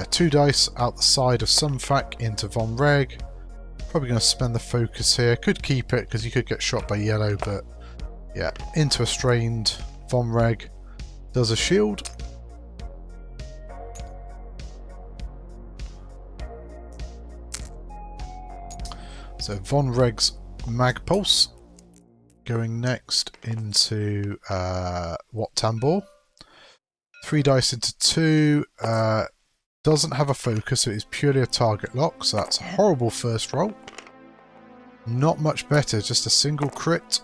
two dice out the side of some Fact into Von Reg. Probably going to spend the focus here. Could keep it because you could get shot by yellow, but yeah, into a strained Von Reg. Does a shield. So Von Reg's mag pulse going next into Wat Tambor. 3 dice into 2. Doesn't have a focus, so it is purely a target lock, so that's a horrible first roll. Not much better, just a single crit.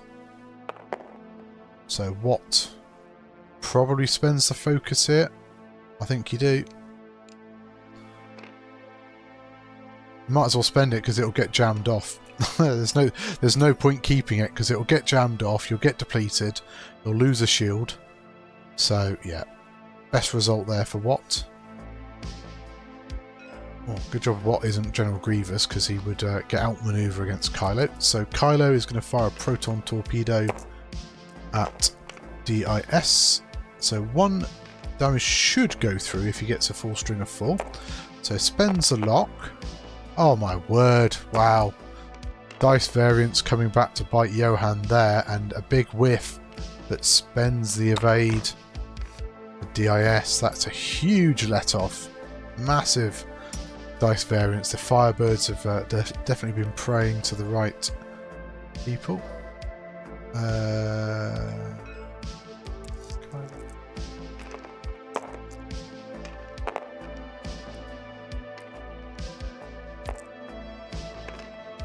So Wat probably spends the focus here. I think you do. You might as well spend it because it'll get jammed off. there's no point keeping it because it'll get jammed off, you'll get depleted, you'll lose a shield. So yeah, best result there for Wat. Oh, good job Wat isn't General Grievous because he would get outmaneuver against Kylo. So Kylo is going to fire a proton torpedo at DIS. So 1 damage should go through if he gets a full string of 4. So spends the lock. Oh my word, wow. Dice variance coming back to bite Johan there, and a big whiff that spends the evade. The DIS, that's a huge let off. Massive dice variance. The Firebirds have definitely been preying to the right people.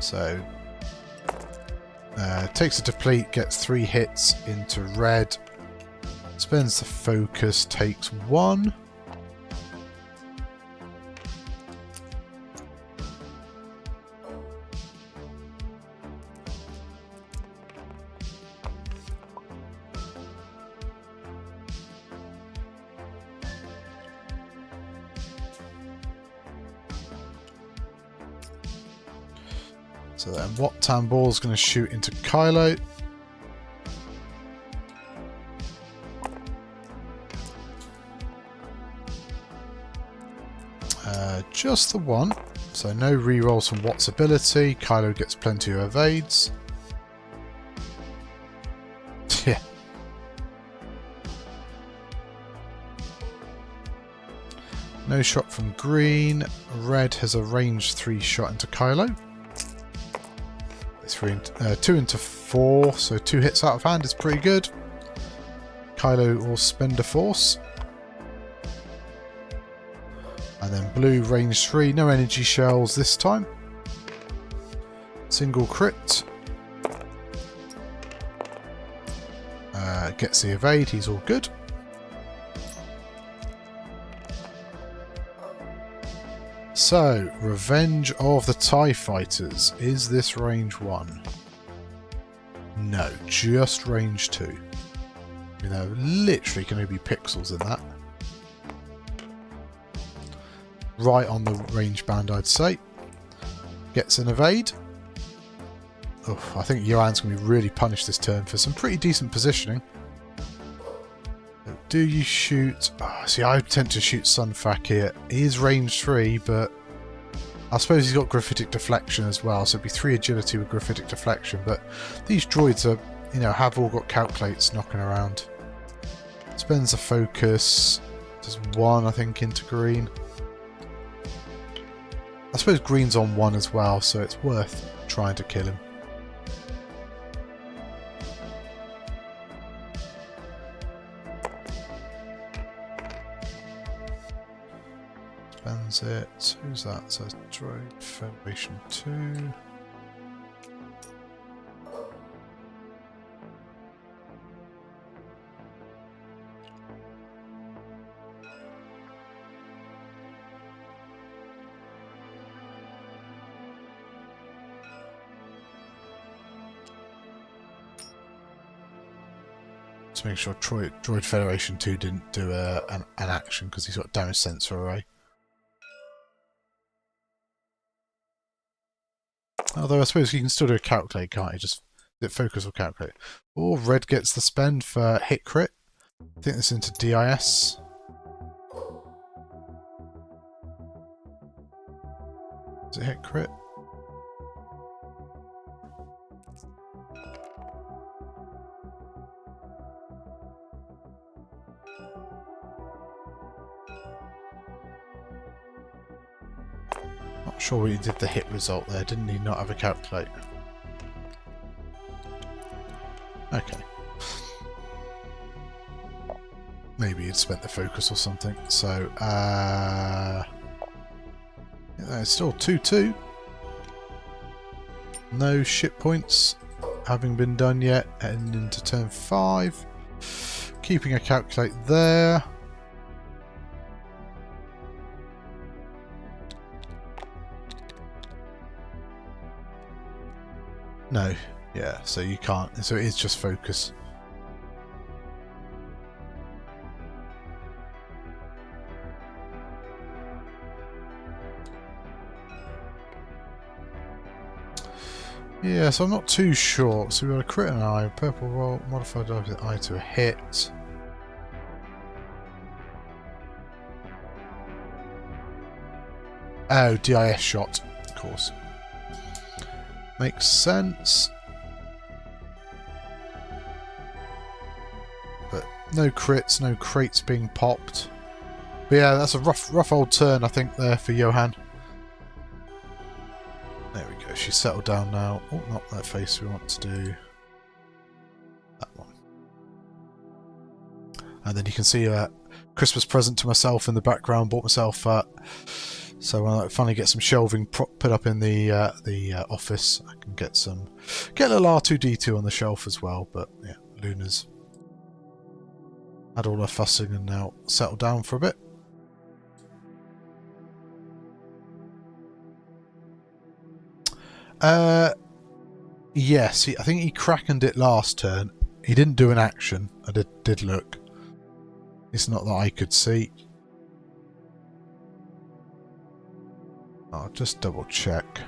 So takes a deplete, gets 3 hits into red, spends the focus, takes 1. So then what Tamball's going to shoot into Kylo? Just the one. So no rerolls from Watt's ability. Kylo gets plenty of evades. Yeah. No shot from green. Red has a range 3 shot into Kylo. 2 into 4, so 2 hits out of hand is pretty good. Kylo will spend a force. And then blue range 3, no energy shells this time. Single crit. Gets the evade, he's all good. So, Revenge of the TIE Fighters. Is this range 1? No, just range 2. I mean, there literally can only be pixels in that. Right on the range band, I'd say. Gets an evade. Oh, I think Johan's going to be really punished this turn for some pretty decent positioning. Do you shoot... Oh, see, I tend to shoot Sunfac here. He is range 3, but I suppose he's got graphitic deflection as well, so it'd be 3 agility with graphitic deflection. But these droids are, you know, have all got calculates knocking around. Spends a focus. Does 1, I think, into green. I suppose green's on 1 as well, so it's worth trying to kill him. Spends it. Who's that? So Droid Federation 2. To make sure Droid Federation 2 didn't do an action because he's got damage sensor array. Although I suppose you can still do a calculate, can't you? Just focus or calculate. Or red gets the spend for hit crit. I think this into DIS. Is it hit crit? Not sure he did the hit result there, didn't he not have a calculate? Okay. Maybe he'd spent the focus or something. So, yeah, it's still 2-2. No ship points having been done yet, and into turn 5. Keeping a calculate there. No, yeah, so you can't, so it is just focus. Yeah, so I'm not too sure. So we've got a crit and an eye, purple roll, modified eye to a hit. Oh, DIS shot, of course. Makes sense. But no crits, no crates being popped. But yeah, that's a rough old turn, I think, there for Johan. There we go, she's settled down now. Oh, not that face we want to do. That one. And then you can see a Christmas present to myself in the background. Bought myself so when I finally get some shelving put up in the office, I can get a little R2-D2 on the shelf as well. But yeah, Luna's had all her fussing and now settled down for a bit. Yes, I think he crackened it last turn. He didn't do an action. I did look. It's not that I could see. I'll just double check.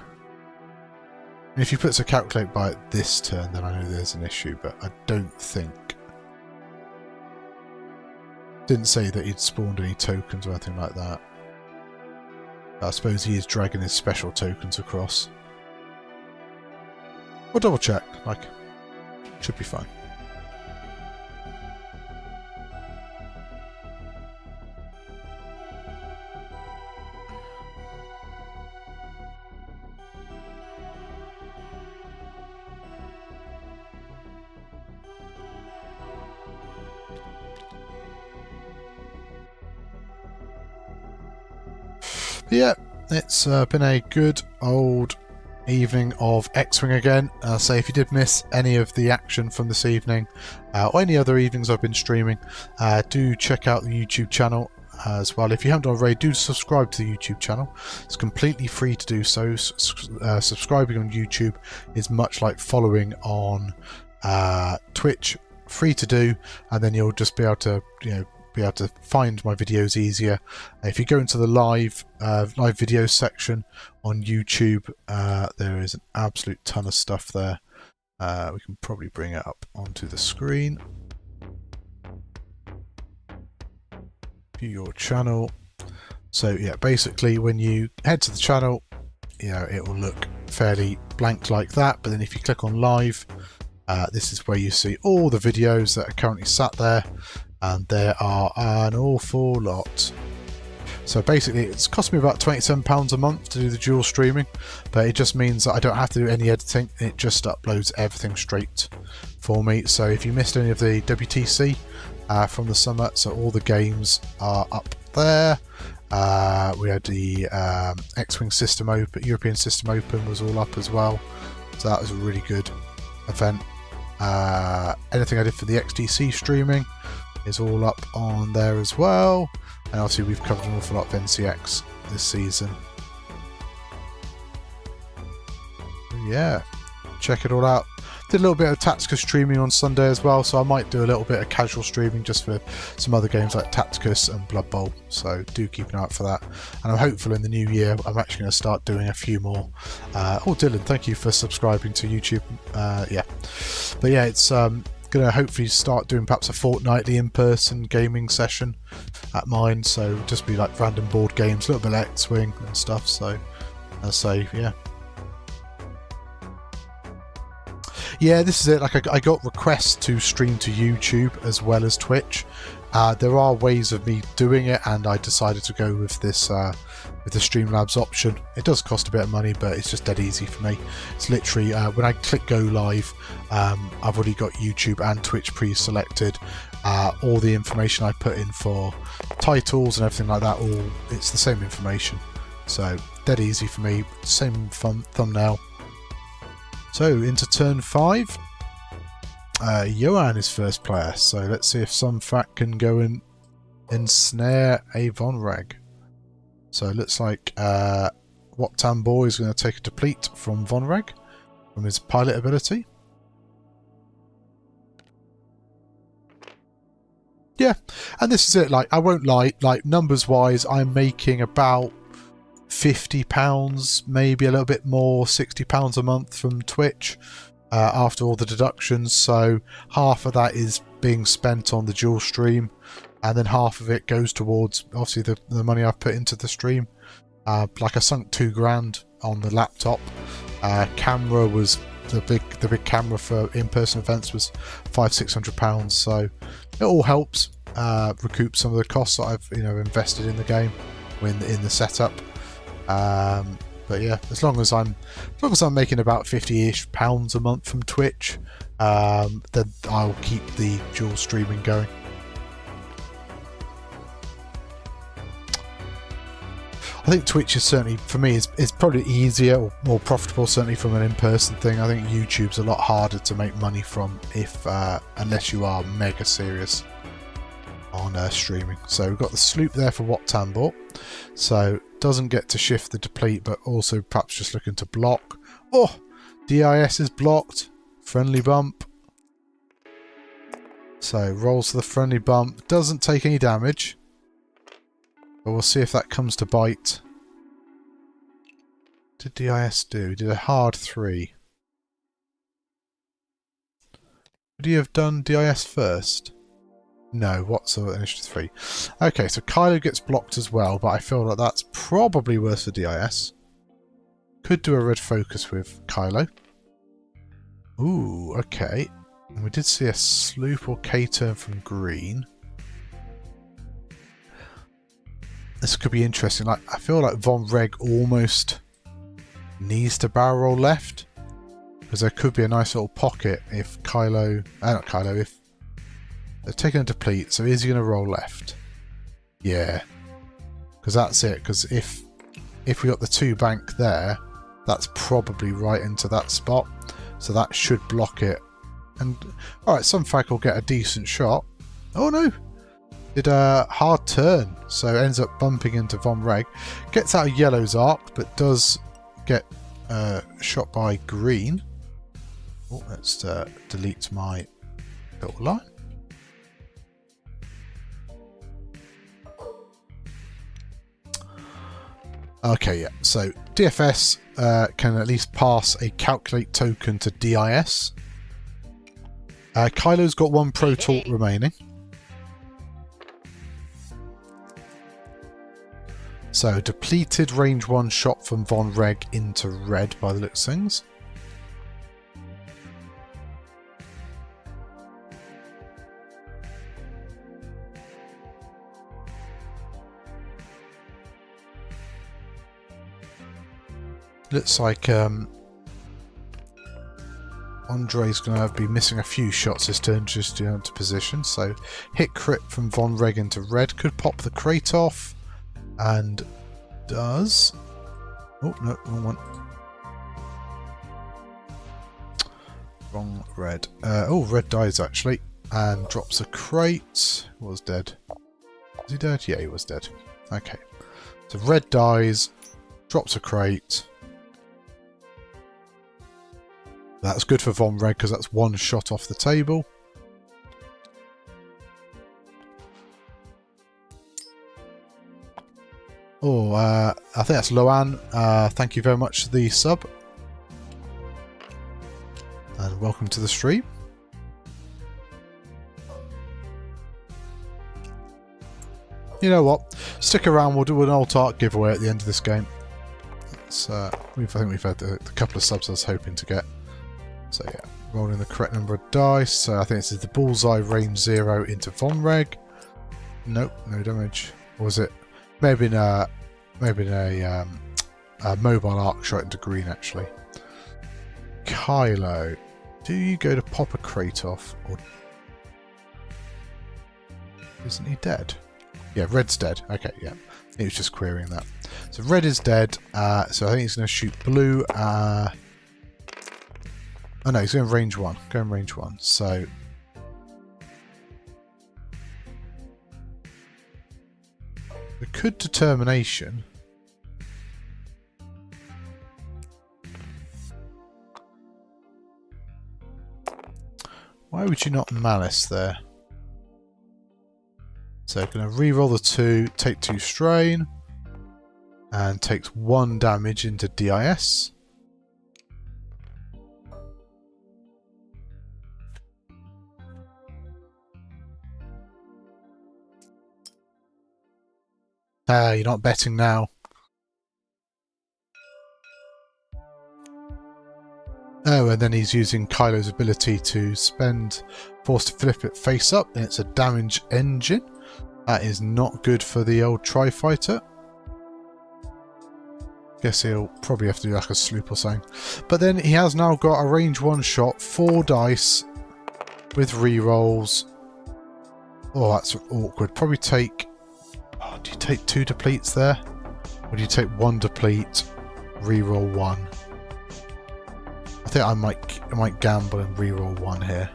And if you put to calculate by this turn, then I know there's an issue, but I don't think. Didn't say that he'd spawned any tokens or anything like that. I suppose he is dragging his special tokens across. We'll double check, like, should be fine. Yeah, it's been a good old evening of X-Wing again. So if you did miss any of the action from this evening, or any other evenings I've been streaming, do check out the YouTube channel as well. If you haven't already, do subscribe to the YouTube channel. It's completely free to do so. Subscribing on YouTube is much like following on Twitch, free to do, and then you'll just be able to, be able to find my videos easier. If you go into the live videos section on YouTube, there is an absolute ton of stuff there. We can probably bring it up onto the screen. View your channel. So yeah, basically when you head to the channel, it will look fairly blank like that, but then if you click on live, this is where you see all the videos that are currently sat there. And there are an awful lot. So basically it's cost me about £27 a month to do the dual streaming, but it just means that I don't have to do any editing. It just uploads everything straight for me. So if you missed any of the WTC from the summer, so all the games are up there. We had the X-Wing System Open, European System Open was all up as well. So that was a really good event. Anything I did for the XTC streaming is all up on there as well, and obviously we've covered an awful lot of NCX this season. Yeah, check it all out. Did a little bit of Tacticus streaming on Sunday as well, so I might do a little bit of casual streaming just for some other games like Tacticus and Blood Bowl, so do keep an eye out for that. And I'm hopeful in the new year I'm actually going to start doing a few more. Oh, Dylan, thank you for subscribing to YouTube. Yeah, but yeah, it's going to hopefully start doing perhaps a fortnightly in-person gaming session at mine, so just be like random board games, a little bit of X-Wing and stuff. So I'll say, yeah, this is it. Like I got requests to stream to YouTube as well as Twitch. There are ways of me doing it, and I decided to go with this with the Streamlabs option. It does cost a bit of money, but it's just dead easy for me. It's literally when I click go live, I've already got YouTube and Twitch pre-selected. All the information I put in for titles and everything like that, it's the same information. So dead easy for me. Same thumbnail. So into turn 5. Johan is first player, so let's see if some fat can go and ensnare a Vonreg. So it looks like Wat Tambor is going to take a deplete from Vonreg from his pilot ability. Yeah, and this is it. Like, I won't lie, like numbers wise, I'm making about £50, maybe a little bit more, £60 a month from Twitch. After all the deductions, so half of that is being spent on the dual stream, and then half of it goes towards obviously the money I've put into the stream. Like I sunk £2,000 on the laptop. Camera was the big camera for in-person events was £500–600, so it all helps recoup some of the costs that I've invested in the game in the setup. But yeah, as long as I'm making about £50-ish a month from Twitch, then I'll keep the dual streaming going. I think Twitch is certainly, for me, is probably easier or more profitable, certainly from an in-person thing. I think YouTube's a lot harder to make money from unless you are mega serious on streaming. So we've got the sloop there for Wat Tambor. So doesn't get to shift the deplete, but also perhaps just looking to block. Oh, DIS is blocked. Friendly bump. So rolls to the friendly bump. Doesn't take any damage. But we'll see if that comes to bite. What did DIS do? He did a hard 3. Would he have done DIS first? No, what's initiative 3? Okay, so Kylo gets blocked as well, but I feel like that's probably worse for DIS. Could do a red focus with Kylo. Ooh, okay. And we did see a sloop or K-turn from green. This could be interesting. Like, I feel like Von Reg almost needs to barrel roll left, because there could be a nice little pocket if Kylo, not Kylo, if they're taking a deplete. So is he going to roll left? Yeah, because that's it. Because if we got the 2 bank there, that's probably right into that spot. So that should block it. And alright, Sunfac will get a decent shot. Oh no! Did a hard turn, so ends up bumping into Von Reg. Gets out of yellow's arc, but does get shot by green. Oh, let's delete my little line. Okay, yeah, so DFS can at least pass a calculate token to DIS. Kylo's got 1 Protoss remaining. So, depleted range 1 shot from Von Reg into red by the looks of things. Looks like Andre's going to be missing a few shots this turn just to get into position. So, hit crit from Von Reg into red could pop the crate off. And does... Oh, no, wrong one. Wrong red. Oh, red dies actually. And drops a crate. Was dead. Was he dead? Yeah, he was dead. Okay. So red dies. Drops a crate. That's good for Von Reg because that's 1 shot off the table. Oh, I think that's Loan. Thank you very much for the sub. And welcome to the stream. You know what? Stick around, we'll do an alt art giveaway at the end of this game. It's, I think we've had the couple of subs I was hoping to get. So yeah, rolling the correct number of dice. So I think this is the bullseye range 0 into Von Reg. Nope, no damage. Or was it? Maybe in a mobile arc shot into green actually. Kylo, do you go to pop a crate off, or isn't he dead? Yeah, red's dead. Okay, yeah, he was just querying that. So red is dead. So I think he's going to shoot blue. Oh no, he's going range 1. Going range 1. So. We could determination. Why would you not malice there? So going to re-roll the 2, take 2 strain, and takes 1 damage into DIS. You're not betting now. Oh, and then he's using Kylo's ability to spend force to flip it face up, and it's a damage engine. That is not good for the old Tri-Fighter. Guess he'll probably have to do like a sloop or something. But then he has now got a range 1 shot, 4 dice with re-rolls. Oh, that's awkward. Probably take... Oh, do you take 2 depletes there? Or do you take 1 deplete, re-roll 1? I think I might gamble and re-roll 1 here.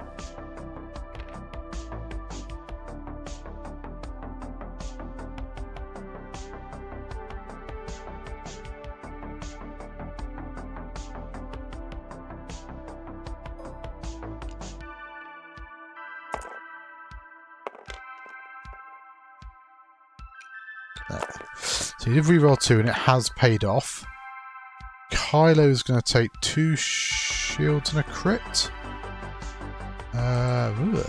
So you did re-roll 2 and it has paid off. Kylo's going to take 2 shields and a crit.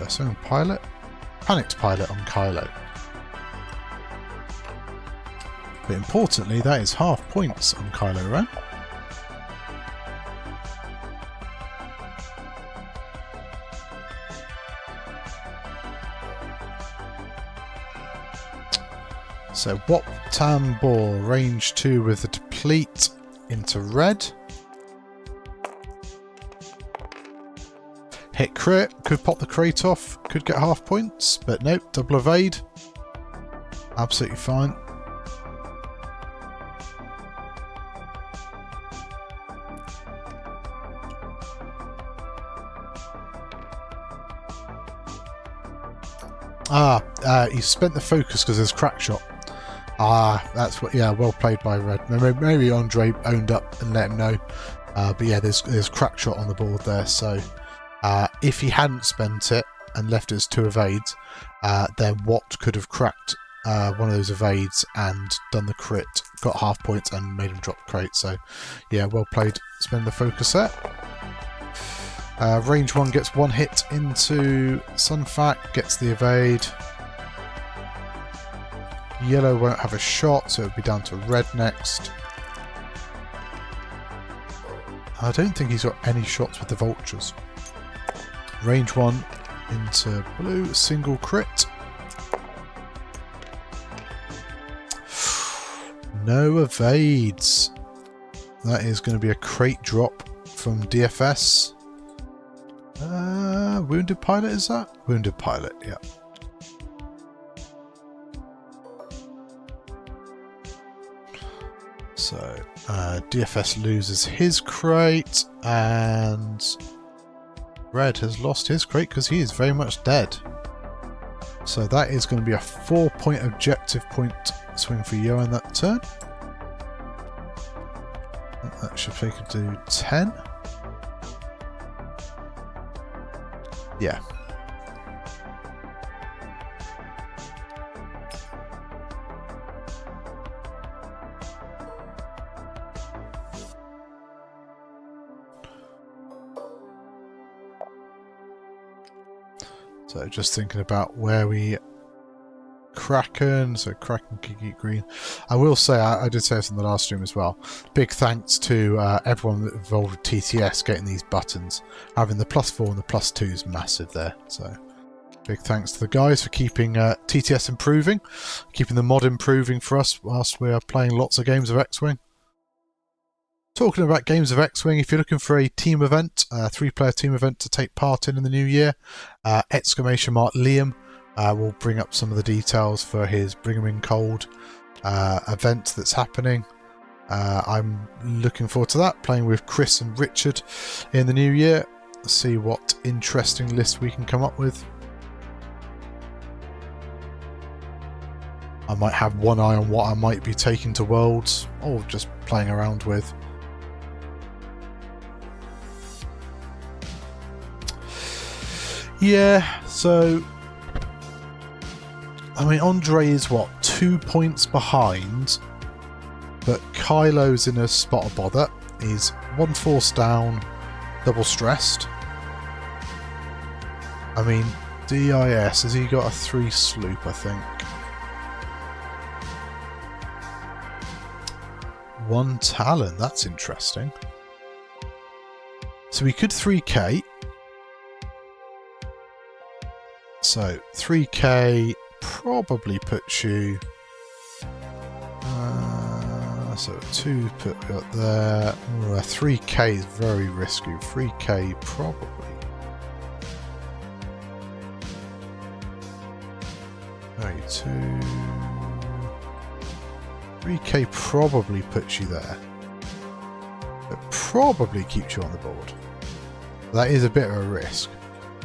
So pilot. Panicked pilot on Kylo. But importantly, that is half points on Kylo Ren. So Wop Tambor, range 2 with the deplete into red. Hit crit, could pop the crate off, could get half points, but nope, double evade. Absolutely fine. He spent the focus because there's crack shot. That's what. Yeah, well played by Red. Maybe Andre owned up and let him know. But yeah, there's crack shot on the board there. So if he hadn't spent it and left it as 2 evades, then Watt could have cracked one of those evades and done the crit, got half points and made him drop the crate. So yeah, well played. Spend the focus there. Range 1 gets 1 hit into Sunfac, gets the evade. Yellow won't have a shot, so it'll be down to red next. I don't think he's got any shots with the vultures. Range 1 into blue, single crit. No evades. That is going to be a crate drop from DFS. Wounded pilot, is that? Wounded pilot, yeah. So, DFS loses his crate, and Red has lost his crate because he is very much dead. So that is going to be a 4-point objective point swing for Yoan that turn. That should take it to 10. Yeah. So just thinking about where we Kraken, so Kraken can keep green. I will say, I did say this in the last stream as well, big thanks to everyone involved with TTS getting these buttons. Having the +4 and the +2 is massive there, so big thanks to the guys for keeping TTS improving, keeping the mod improving for us whilst we are playing lots of games of X-Wing. Talking about games of X-Wing, if you're looking for a team event, a 3-player team event to take part in the new year, ! Liam will bring up some of the details for his Bring 'em in Cold event that's happening. I'm looking forward to that, playing with Chris and Richard in the new year. See what interesting lists we can come up with. I might have one eye on what I might be taking to Worlds, or just playing around with. Yeah, so I mean, Andre is what, 2 points behind, but Kylo's in a spot of bother. He's 1 force down, double stressed. I mean, DIS, has he got a 3 sloop, I think? 1 Talon, that's interesting. So we could 3k. So 3k probably puts you. So 2 put up there. Ooh, 3k is very risky. 3k probably. Very 3k probably puts you there. It probably keeps you on the board. That is a bit of a risk.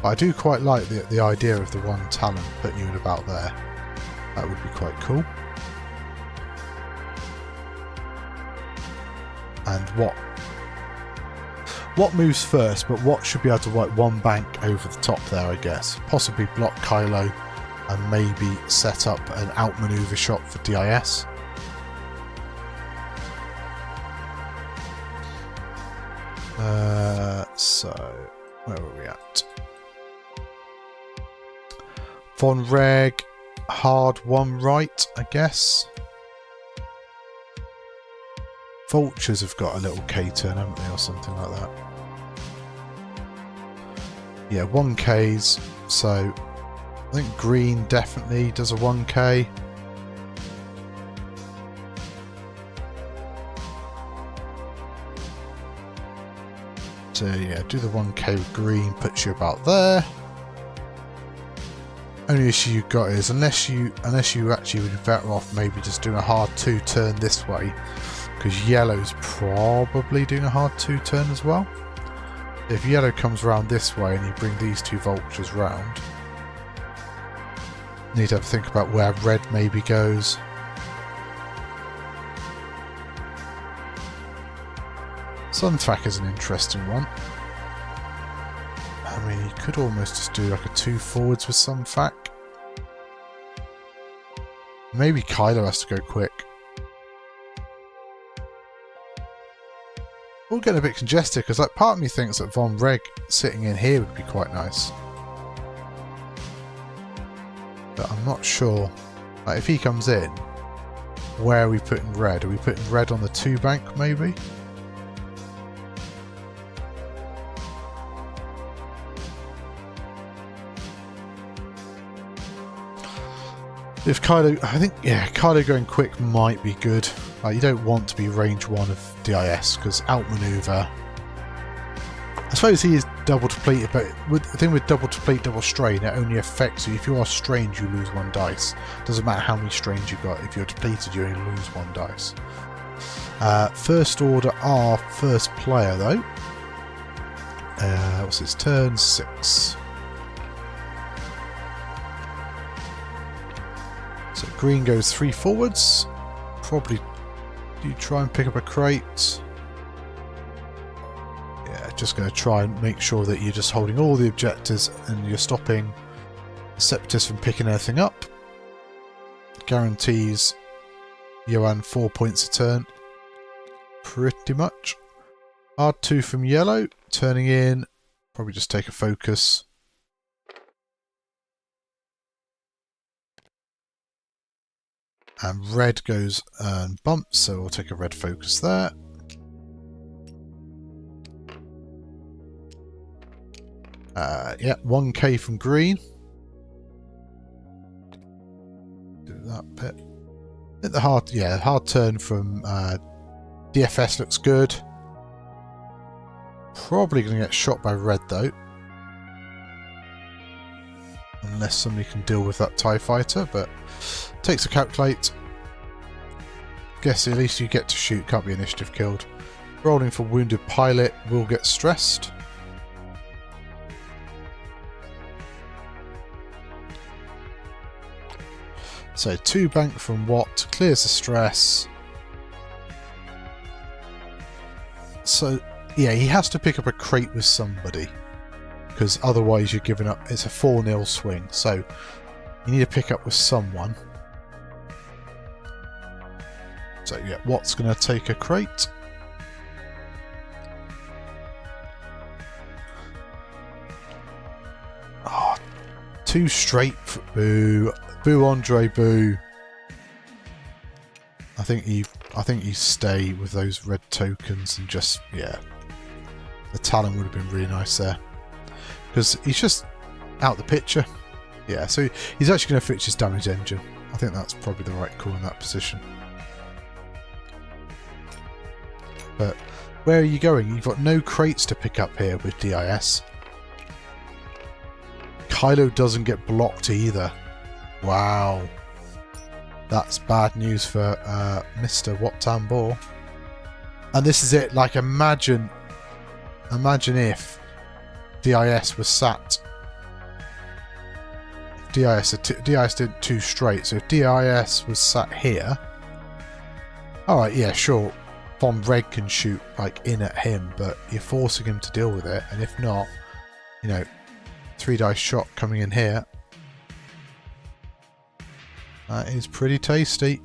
But I do quite like the idea of the 1 Talon putting you in about there. That would be quite cool. And what moves first, but what should be able to wipe 1 bank over the top there, I guess. Possibly block Kylo and maybe set up an outmaneuver shot for DIS. So, where were we at? Von Reg, hard one right, I guess. Vultures have got a little K-turn, haven't they, or something like that. Yeah, 1Ks, so I think green definitely does a 1K. So yeah, do the 1K with green, puts you about there. Only issue you've got is unless you actually would be better off maybe just doing a hard 2 turn this way, because yellow's probably doing a hard 2 turn as well. If yellow comes around this way and you bring these 2 vultures round, you need to have a think about where red maybe goes. Sunfac is an interesting one. I mean, you could almost just do like a 2 forwards with Sunfac. Maybe Kylo has to go quick. We're getting a bit congested because like part of me thinks that Von Reg sitting in here would be quite nice. But I'm not sure. Like if he comes in, where are we putting red? Are we putting red on the 2 bank maybe? If Kylo, I think, yeah, Kylo going quick might be good. Like, you don't want to be range 1 of DIS, because outmaneuver. I suppose he is double depleted, but the thing with double deplete, double strain, it only affects you. If you are strained, you lose 1 dice. Doesn't matter how many strains you've got. If you're depleted, you only lose 1 dice. First order are first player, though. What's his turn? 6. So green goes 3 forwards. Probably you try and pick up a crate. Yeah, just going to try and make sure that you're just holding all the objectives and you're stopping the Separatists from picking anything up. Guarantees Johan 4 points a turn. Pretty much. Hard 2 from yellow. Turning in. Probably just take a focus. And red goes and bumps, so we'll take a red focus there. Yeah, 1K from green. Do that bit. I think the hard turn from DFS looks good. Probably going to get shot by red though. Unless somebody can deal with that TIE fighter, but takes a calculate. Guess at least you get to shoot, can't be initiative killed. Rolling for wounded pilot will get stressed. So 2 bank from Watt, clears the stress. So yeah, he has to pick up a crate with somebody, because otherwise you're giving up. It's a 4-0 swing, so you need to pick up with someone. So yeah, Watt's going to take a crate. Oh, 2 straight. Boo, boo, Andre, boo. I think you stay with those red tokens and just, yeah. The Talon would have been really nice there, because he's just out the picture. Yeah, so he's actually going to fix his damage engine. I think that's probably the right call in that position. But where are you going? You've got no crates to pick up here with DIS. Kylo doesn't get blocked either. Wow. That's bad news for Mr. Wat Tambor. And this is it. Like, imagine if DIS was sat. DIS did 2 straight. So if DIS was sat here. Alright, yeah, sure. Von Reg can shoot like in at him, but you're forcing him to deal with it. And if not, you know, 3 dice shot coming in here. That is pretty tasty.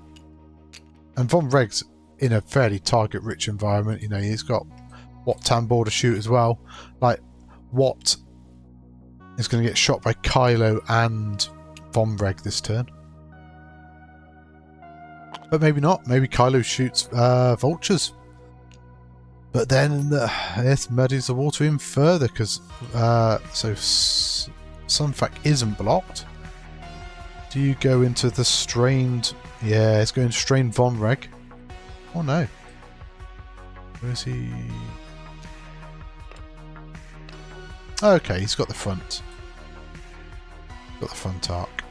And Von Reg's in a fairly target-rich environment. You know, he's got Wat Tambor to shoot as well. Like, Wat is going to get shot by Kylo and Von Reg this turn. But maybe not. Maybe Kylo shoots vultures. But then this muddies the water even further because so Sunfac isn't blocked. Do you go into the strained? Yeah, it's going strained Von Reg. Oh no. Where is he? Okay, he's got the front. Got the front arc.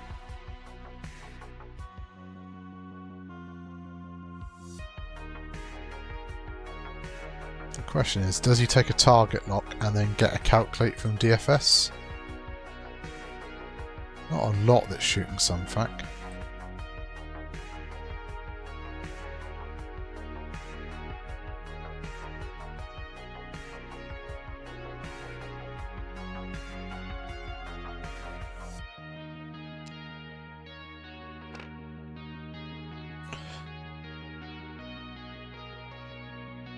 The question is, does he take a target lock and then get a calculate from DFS? Not a lot that's shooting Sunfac.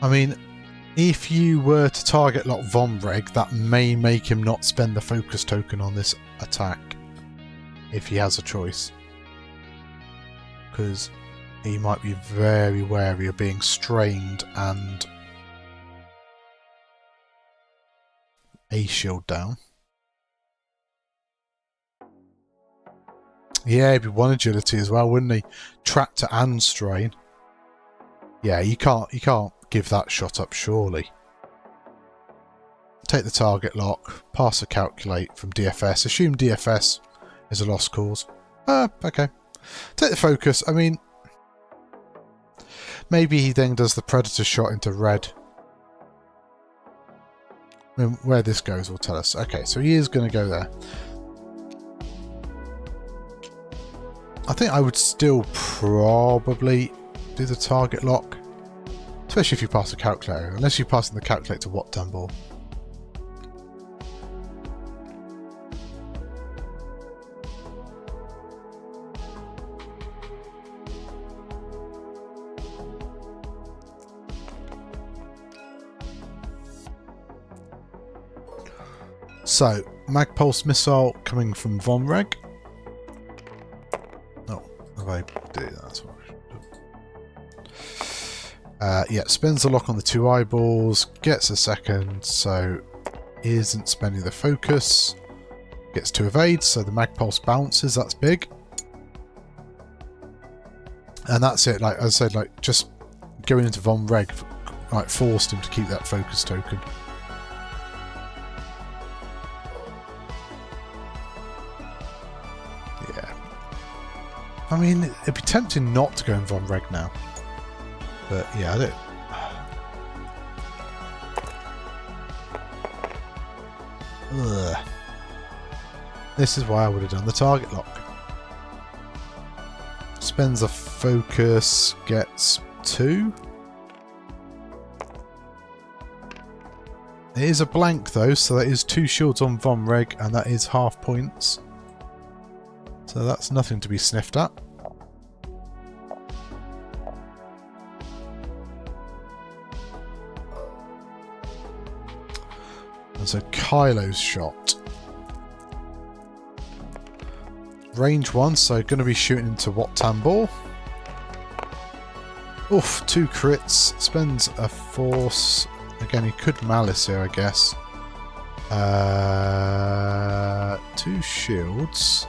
I mean, if you were to target lock Von Reg, that may make him not spend the focus token on this attack. If he has a choice. Because he might be very wary of being strained and a shield down. Yeah, he'd be one agility as well, wouldn't he? Tractor and strain. Yeah, you can't give that shot up, surely. Take the target lock, pass a calculate from DFS. Assume DFS is a lost cause. Okay. Take the focus. I mean, maybe he then does the predator shot into red. I mean, where this goes will tell us. Okay, so he is going to go there. I think I would still probably do the target lock. Especially if you pass the calculator. Unless you're passing the calculator to what Dumble. So, Mag Pulse Missile coming from Von Reg. Oh, if I do that, that's what I should do. Yeah, spends the lock on the two eyeballs, gets a second, so isn't spending the focus. Gets to evade, so the Mag Pulse bounces, that's big. And that's it, like I said, like just going into Von Reg, like forced him to keep that focus token. I mean, it'd be tempting not to go in Von Reg now. But yeah, I don't. Ugh. This is why I would have done the target lock. Spends a focus, gets 2. It is a blank though, so that is 2 shields on Von Reg, and that is half points. So that's nothing to be sniffed at. And so Kylo's shot. Range 1, so going to be shooting into Wat Tambor. Oof, 2 crits. Spends a force. Again, he could malice here, I guess. 2 shields.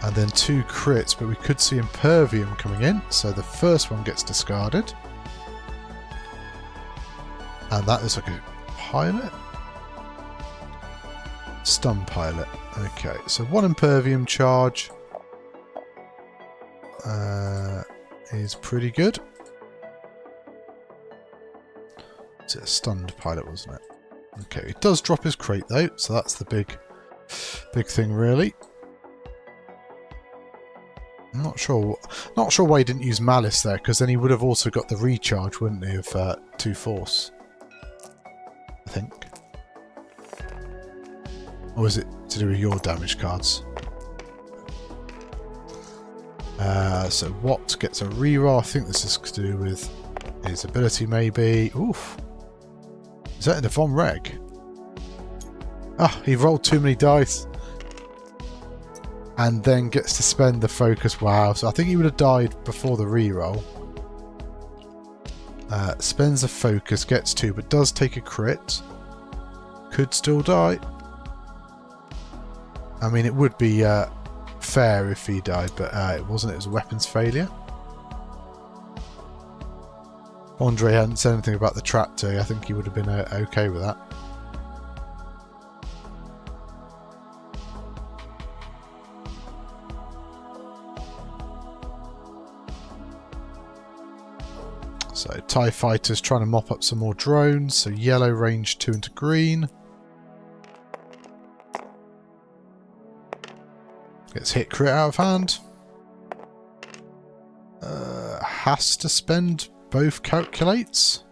And then 2 crits, but we could see Impervium coming in, so the first one gets discarded. And that is like a pilot? Stun pilot. Okay, so 1 Impervium charge is pretty good. It's a stunned pilot, wasn't it? Okay, it does drop his crate though, so that's the big thing really. I'm not sure why he didn't use Malice there, because then he would have also got the recharge, wouldn't he, of 2 Force? I think. Or is it to do with your damage cards? So Wat gets a reroll. I think this is to do with his ability, maybe. Oof. Is that in the Von Reg? Ah, he rolled too many dice. and then gets to spend the focus. Wow, so I think he would have died before the reroll. Spends the focus, gets 2, but does take a crit. Could still die. I mean, it would be fair if he died, but it wasn't. It was a weapons failure. Andre hadn't said anything about the tractor. I think he would have been okay with that. So TIE Fighters trying to mop up some more drones. So yellow range 2 into green. Gets hit crit out of hand. Has to spend both calculates.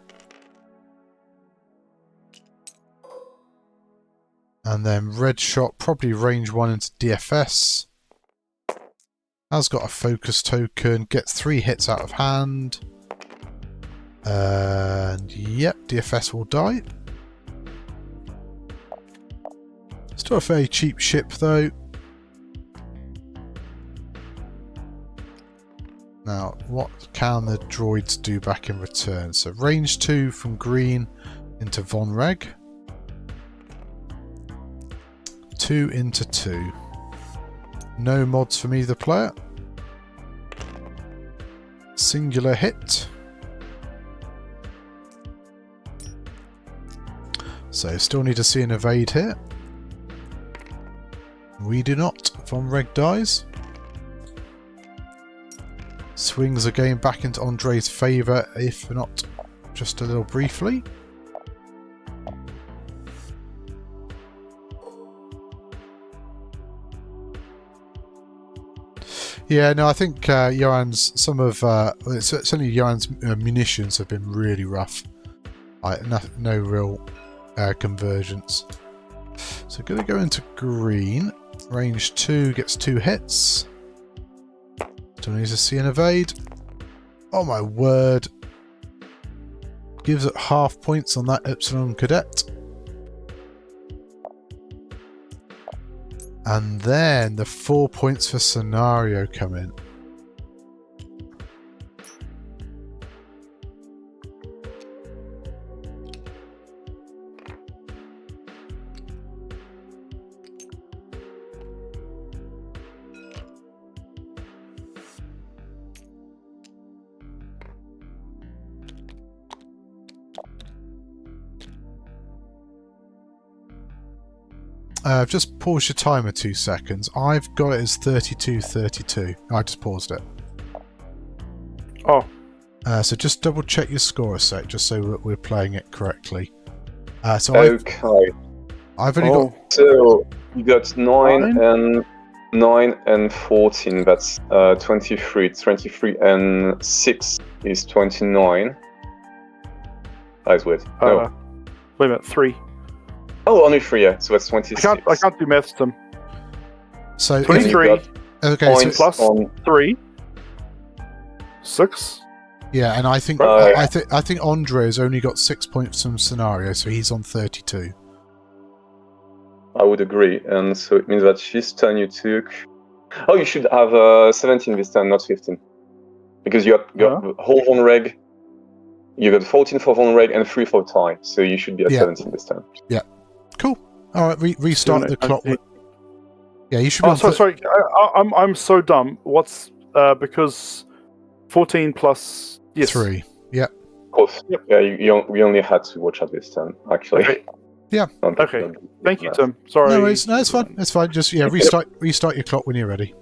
And then red shot, probably range 1 into DFS. Has got a focus token, gets 3 hits out of hand. And yep, DFS will die. Still a very cheap ship though. Now, what can the droids do back in return? So range 2 from green into Von Reg. 2 into 2. No mods from either player. Singular hit. So still need to see an evade here. We do not. Von Reg dies. Swings the game back into Andre's favour, if not just a little briefly. Yeah, no, I think Johan's, certainly Johan's munitions have been really rough. No real convergence. So going to go into green. Range 2 gets 2 hits. Still needs to see an evade. Oh my word. Gives it half points on that Epsilon Cadet. And then the 4 points for scenario come in. Just pause your timer 2 seconds. I've got it as 32:32. I just paused it. Oh. So just double check your score a sec, just so that we're playing it correctly. So okay. I've only got. So you got 9 and 14. That's 23. 23 and 6 is 29. That's weird. No. Wait a minute, 3. Oh, only 3, yeah. So that's 26. I can't do maths, Tim. So 23 okay, plus 3. 6. Yeah, and I think I think Andre's only got 6 points from scenario, so he's on 32. I would agree, and so it means that this turn you took. Oh, you should have 17 this turn, not 15, because you got whole Von Reg. You got 14 for Von Reg and 3 for TIE, so you should be at 17 this turn. Yeah, cool. All right, restart the clock. Yeah, you should. Be sorry. I'm so dumb. What's because 14 plus 3. Yeah. Of course. Yep. Yeah, we only had to watch at this turn, actually. Okay. Yeah. Okay. Thank you, Tim. Sorry. No, it's fine. It's fine. Just restart your clock when you're ready.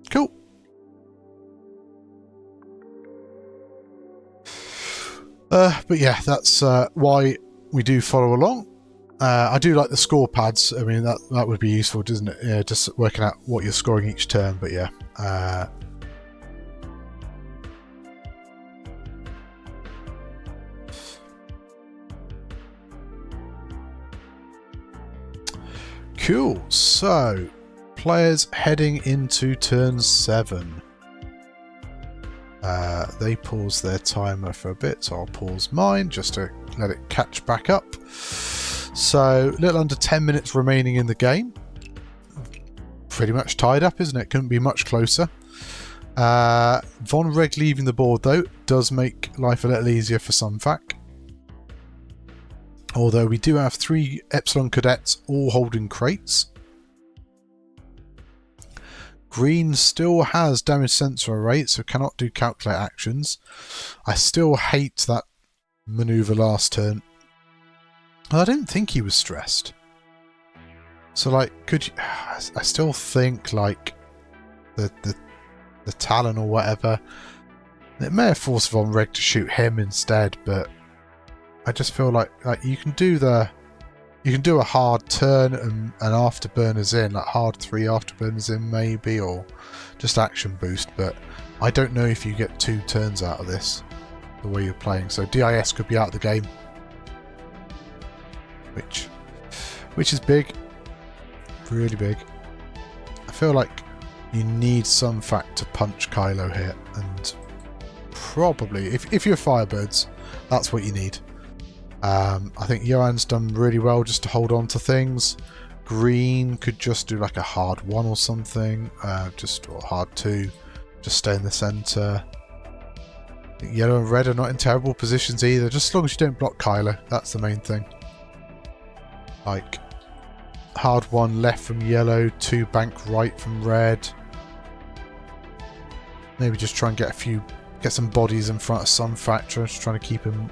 Cool. But yeah, that's why we do follow along. I do like the score pads. I mean, that would be useful, doesn't it? Yeah, just working out what you're scoring each turn. But yeah. Cool. So, players heading into turn 7. They pause their timer for a bit, so I'll pause mine just to let it catch back up. So, a little under 10 minutes remaining in the game. pretty much tied up, isn't it? Couldn't be much closer. Von Reg leaving the board, though, does make life a little easier for Sunfac. Although we do have 3 Epsilon cadets all holding crates. Green still has damage sensor rate, so cannot do calculate actions. I still hate that maneuver last turn. I don't think he was stressed. So, like, could you... I still think, like, the Talon or whatever, it may have forced Von Reg to shoot him instead, but I just feel like you can do a hard turn and afterburners in, like hard 3 afterburners in maybe, or just action boost, but I don't know if you get 2 turns out of this the way you're playing. So DIS could be out of the game, which is big, really big. I feel like you need some fact to punch Kylo here, and probably if you're Firebirds, that's what you need. I think Johan's done really well just to hold on to things. Green could just do like a hard 1 or something, or hard 2, just stay in the centre. Yellow and red are not in terrible positions either, just as long as you don't block Kylo, that's the main thing. Like, hard 1 left from yellow, 2 bank right from red. Maybe just try and get some bodies in front of Sunfac, just trying to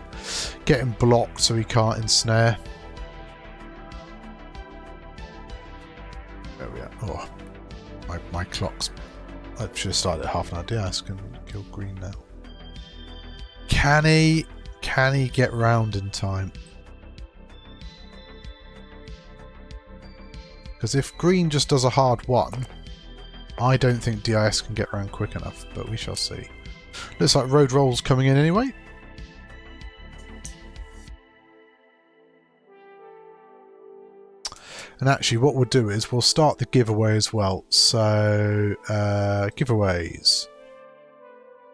get him blocked so he can't ensnare. There we are. Oh, my clock's... I should have started at half an hour. DIS can kill green now. Can he get round in time? Because if green just does a hard 1, I don't think DIS can get round quick enough, but we shall see. Looks like road roll's coming in anyway. And actually what we'll do is we'll start the giveaway as well. So, giveaways.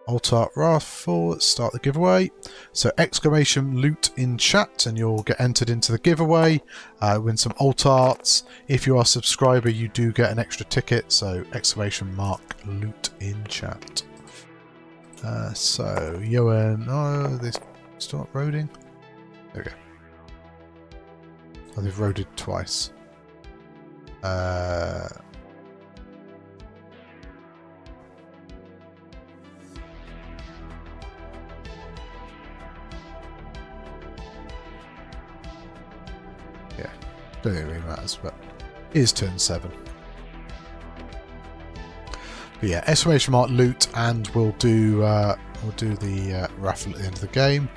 Alt Art Raffle, let's start the giveaway. So exclamation loot in chat and you'll get entered into the giveaway. Win some alt arts. If you are a subscriber you do get an extra ticket, so exclamation mark loot in chat. So, Johan, oh, they're still not roading? There we go. Oh, they've roaded twice. Yeah, don't think it really matters, but it is turn 7. But yeah, exclamation mark loot, and we'll do the raffle at the end of the game.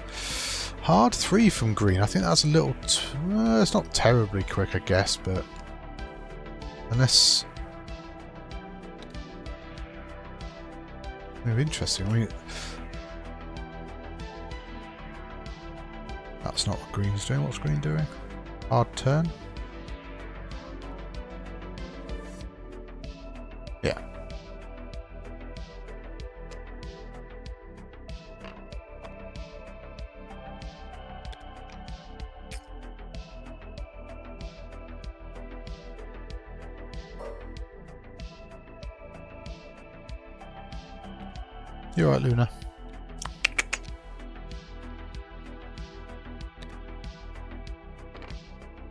Hard 3 from green. I think that's a little... it's not terribly quick, I guess, but unless... Maybe interesting. I mean, that's not what green's doing. What's green doing? Hard turn. Yeah. You're right, Luna.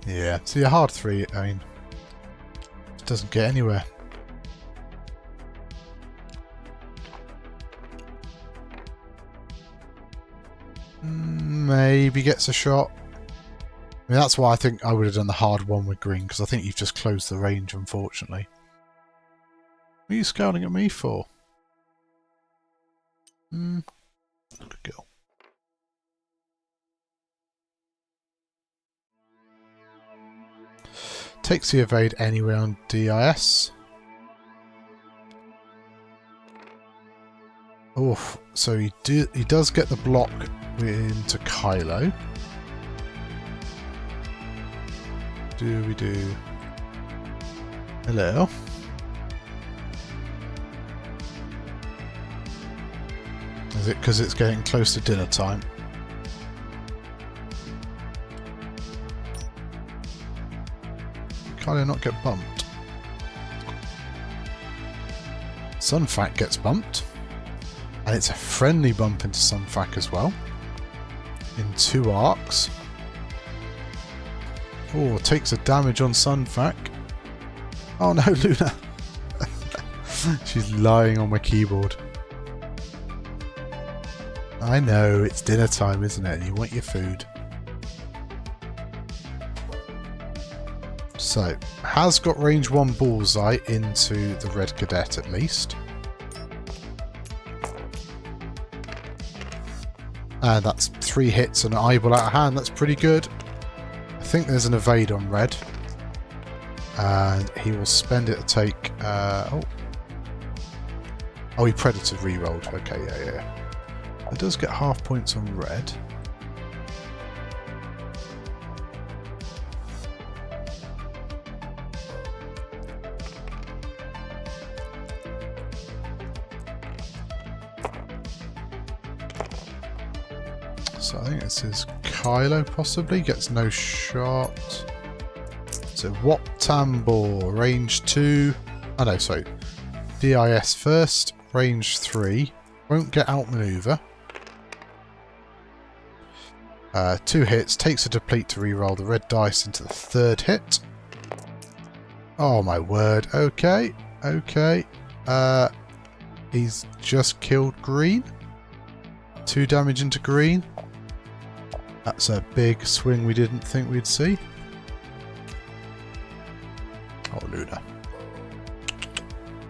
Yeah, so your hard 3, I mean, it doesn't get anywhere. Maybe gets a shot. I mean, that's why I think I would have done the hard 1 with green, because I think you've just closed the range, unfortunately. What are you scouting at me for? Good girl. Takes the evade anyway on DIS. Oof. So he does get the block into Kylo. Do we do? Hello. Is it because it's getting close to dinner time? Kylo not get bumped. Sunfac gets bumped. And it's a friendly bump into Sunfac as well. In 2 arcs. Oh, takes a damage on Sunfac. Oh no, Luna. She's lying on my keyboard. I know, it's dinner time, isn't it? You want your food. So, has got range 1 bullseye into the red cadet at least. And that's 3 hits and an eyeball out of hand. That's pretty good. I think there's an evade on red. And he will spend it to take... oh, he predator re-rolled. Okay, yeah. It does get half points on red. So I think this is Kylo possibly, gets no shot. So Waptambor, range 2. Oh no, sorry. DIS first, range 3. Won't get outmaneuver. 2 hits, takes a deplete to reroll the red dice into the 3rd hit. Oh my word, okay. He's just killed green. 2 damage into green. That's a big swing we didn't think we'd see. Oh, Luna.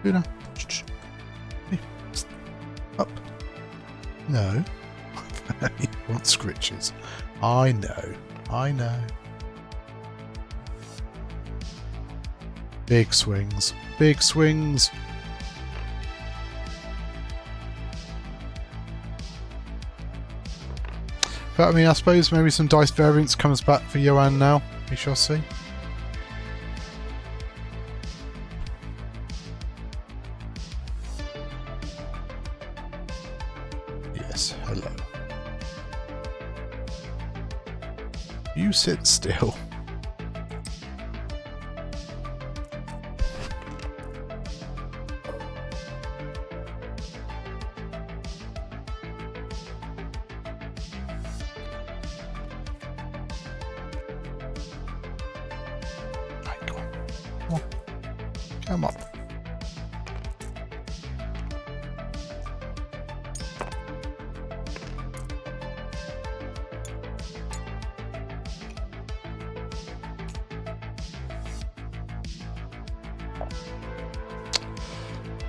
Luna. Up. No. You want scritches. I know. Big swings. But I mean, I suppose maybe some dice variance comes back for Joanne now. We shall see. Yes, hello. You sit still. Come on.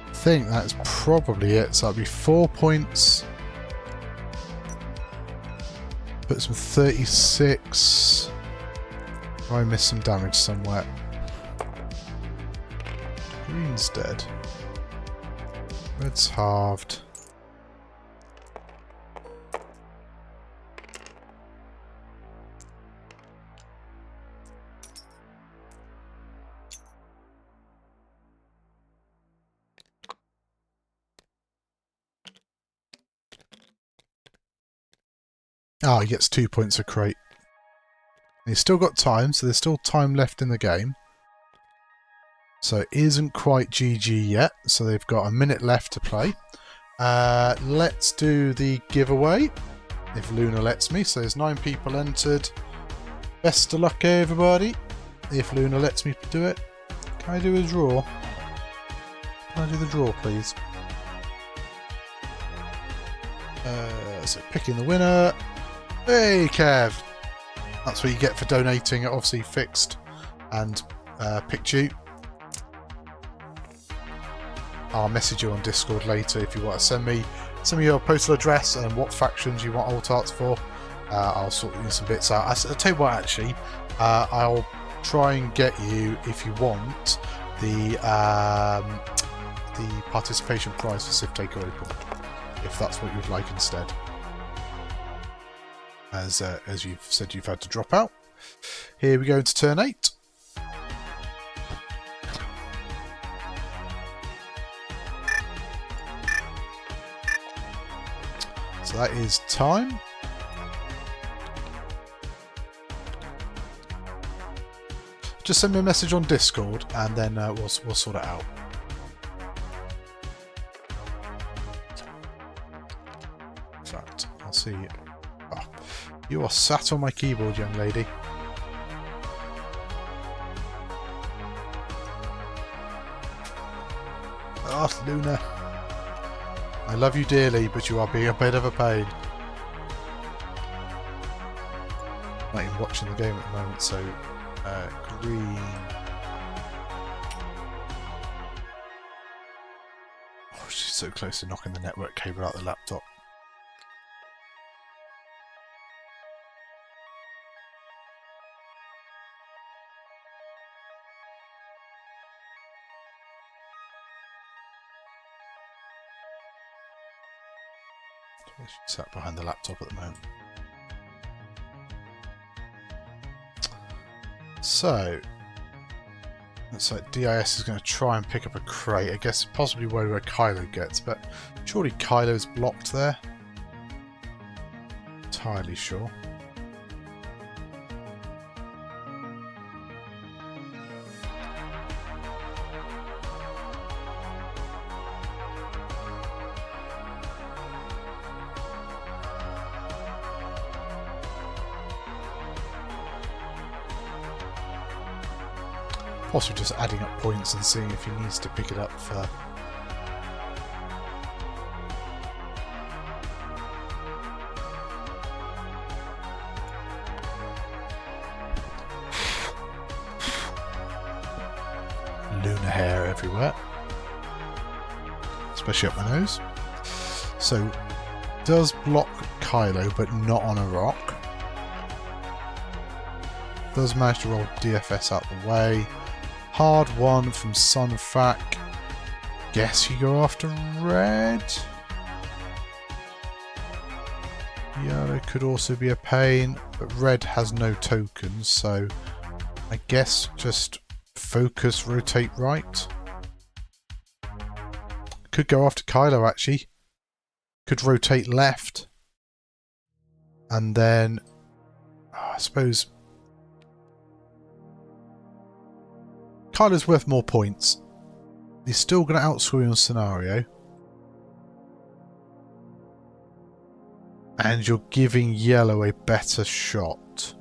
I think that's probably it. So that'll be 4 points. Put some 36. I missed some damage somewhere. Green's dead. Red's halved. Ah, he gets 2 points a crate. And he's still got time, so there's still time left in the game. So it isn't quite GG yet, so they've got a minute left to play. Let's do the giveaway, if Luna lets me. So there's 9 people entered. Best of luck, everybody. If Luna lets me do it. Can I do a draw? Can I do the draw, please? So picking the winner. Hey, Kev! That's what you get for donating. It obviously fixed and picked you. I'll message you on Discord later if you want to send me your postal address and what factions you want alt arts for. I'll sort you some bits out. I'll tell you what, actually, I'll try and get you, if you want, the participation prize for Civ Taker Open, if that's what you'd like instead. As you've said, you've had to drop out. Here we go into turn 8. So that is time. Just send me a message on Discord and then we'll sort it out. fact, I'll see you. Oh, you are sat on my keyboard, young lady. Ah, Luna. I love you dearly, but you are being a bit of a pain. I'm not even watching the game at the moment, so green. Oh, she's so close to knocking the network cable out the laptop. She sat behind the laptop at the moment. So, looks like DIS is going to try and pick up a crate. I guess possibly where Kylo gets, but surely Kylo's blocked there. Entirely sure. Possibly just adding up points and seeing if he needs to pick it up for... Lunar hair everywhere. Especially up my nose. So, does block Kylo, but not on a rock. Does manage to roll DFS out the way. Hard one from Sunfac. Guess you go after red. Yellow could also be a pain, but red has no tokens, so I guess just focus, rotate right. Could go after Kylo actually. Could rotate left. And then I suppose Kylo's worth more points. He's still going to outscore you on scenario. And you're giving yellow a better shot.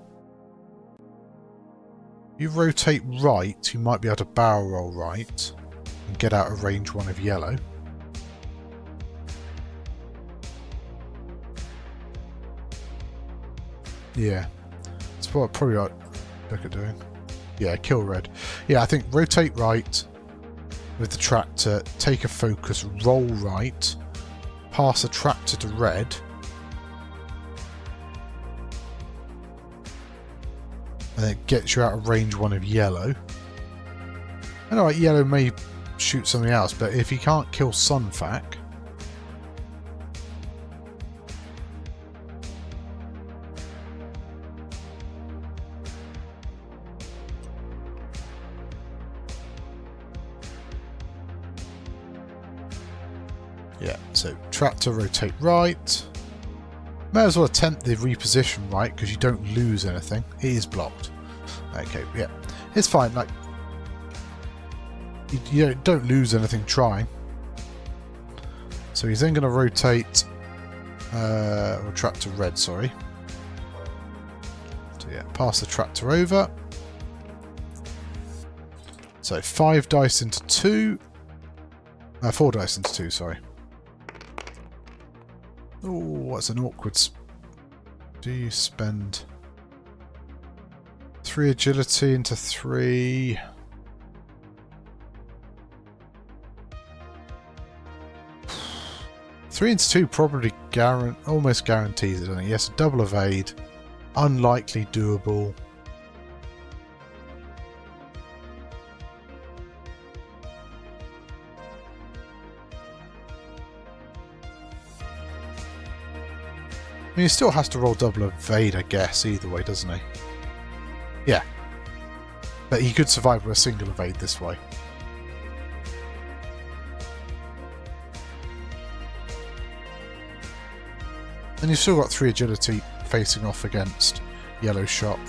You rotate right, you might be able to barrel roll right and get out of range one of yellow. Yeah, that's what probably I'd look at doing. Yeah, kill red. Yeah, I think rotate right with the tractor, take a focus, roll right, pass a tractor to red, and it gets you out of range one of yellow. And alright, yellow may shoot something else, but if he can't kill Sunfac, yeah, so tractor rotate right. May as well attempt the reposition right because you don't lose anything. It is blocked. Okay, yeah, it's fine. Like you don't lose anything trying. So he's then going to rotate or tractor red. Sorry. So yeah, pass the tractor over. So 5 dice into 2. 4 dice into 2. Sorry. Oh, that's an awkward... Do you spend 3 agility into 3? Three into 2 probably almost guarantees it, doesn't it? Yes, double evade. Unlikely doable. I mean, he still has to roll double evade, I guess, either way, doesn't he? Yeah. But he could survive with a single evade this way. And you've still got 3 agility facing off against yellow shot.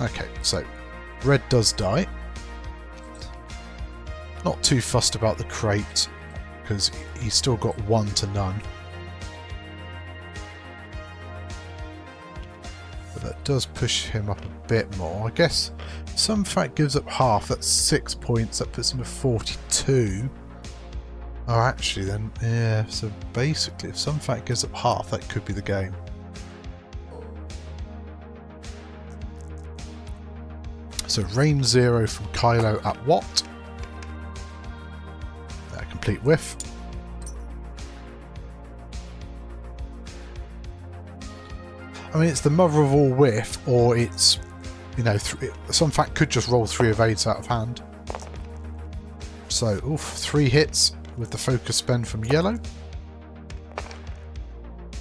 Okay, so red does die. Not too fussed about the crate. because he's still got 1 to none. But that does push him up a bit more. I guess some fact gives up half. That's 6 points. That puts him at 42. Oh, actually then, yeah. So basically, if some fact gives up half, that could be the game. So range 0 from Kylo at what? A complete whiff. I mean, it's the mother of all whiff, or it's, you know, some fact could just roll 3 evades out of hand. So, oof, 3 hits with the focus spend from yellow.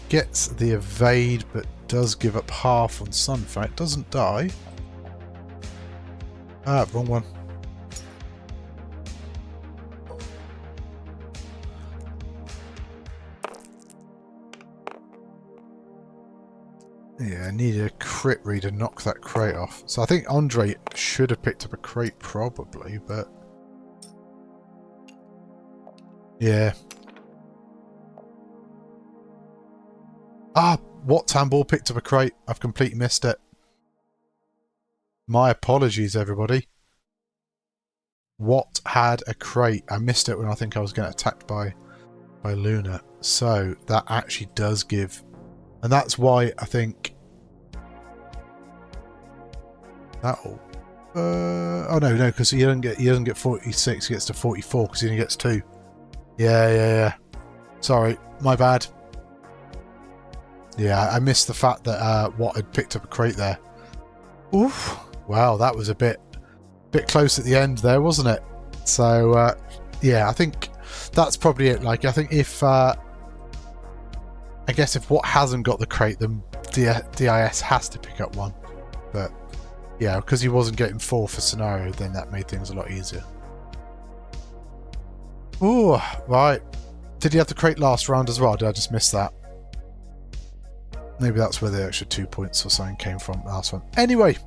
Gets the evade, but does give up half on Sunfact. Doesn't die. Ah, wrong one. Yeah, I needed a crit read to knock that crate off. So I think Andre should have picked up a crate probably, but... yeah. Ah, what Tambor picked up a crate? I've completely missed it. My apologies, everybody. What had a crate? I missed it when I think I was getting attacked by Luna. So that actually does give, and that's why I think that'll. Oh no, because he doesn't get 46. He gets to 44 because he only gets 2. Yeah. Sorry, my bad. Yeah, I missed the fact that Watt had picked up a crate there. Oof. Wow, that was a bit close at the end there, wasn't it? So, yeah, I think that's probably it. Like, I think if... I guess if Watt hasn't got the crate, then DIS has to pick up one. But, yeah, because he wasn't getting 4 for scenario, then that made things a lot easier. Ooh, right. Did he have the crate last round as well? Did I just miss that? Maybe that's where the extra 2 points or something came from last one. Anyway,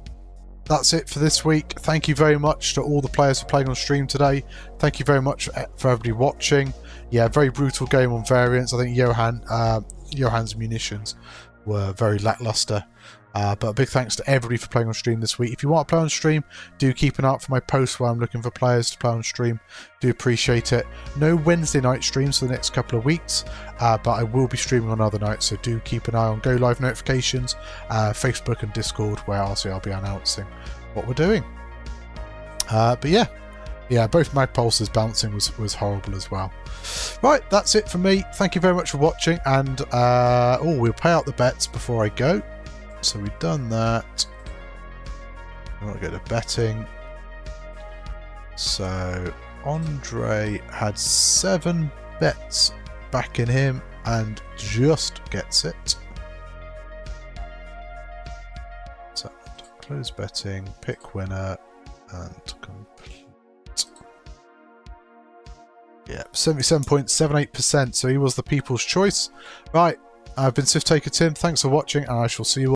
that's it for this week. Thank you very much to all the players for playing on stream today. Thank you very much for everybody watching. Yeah, very brutal game on variants. I think Johan's munitions were very lackluster. But a big thanks to everybody for playing on stream this week. If you want to play on stream, do keep an eye out for my posts where I'm looking for players to play on stream. Do appreciate it. No Wednesday night streams for the next couple of weeks, but I will be streaming on other nights, so do keep an eye on Go Live notifications, Facebook and Discord, where I'll be announcing what we're doing. But yeah, both Magpulse's bouncing was horrible as well. Right, that's it for me. Thank you very much for watching, and we'll pay out the bets before I go. So we've done that. I want to go to betting. So Andre had 7 bets back in him and just gets it. So close betting, pick winner, and complete. Yeah, 77.78%. So he was the people's choice. Right, I've been Siftaker Tim. Thanks for watching, and I shall see you all.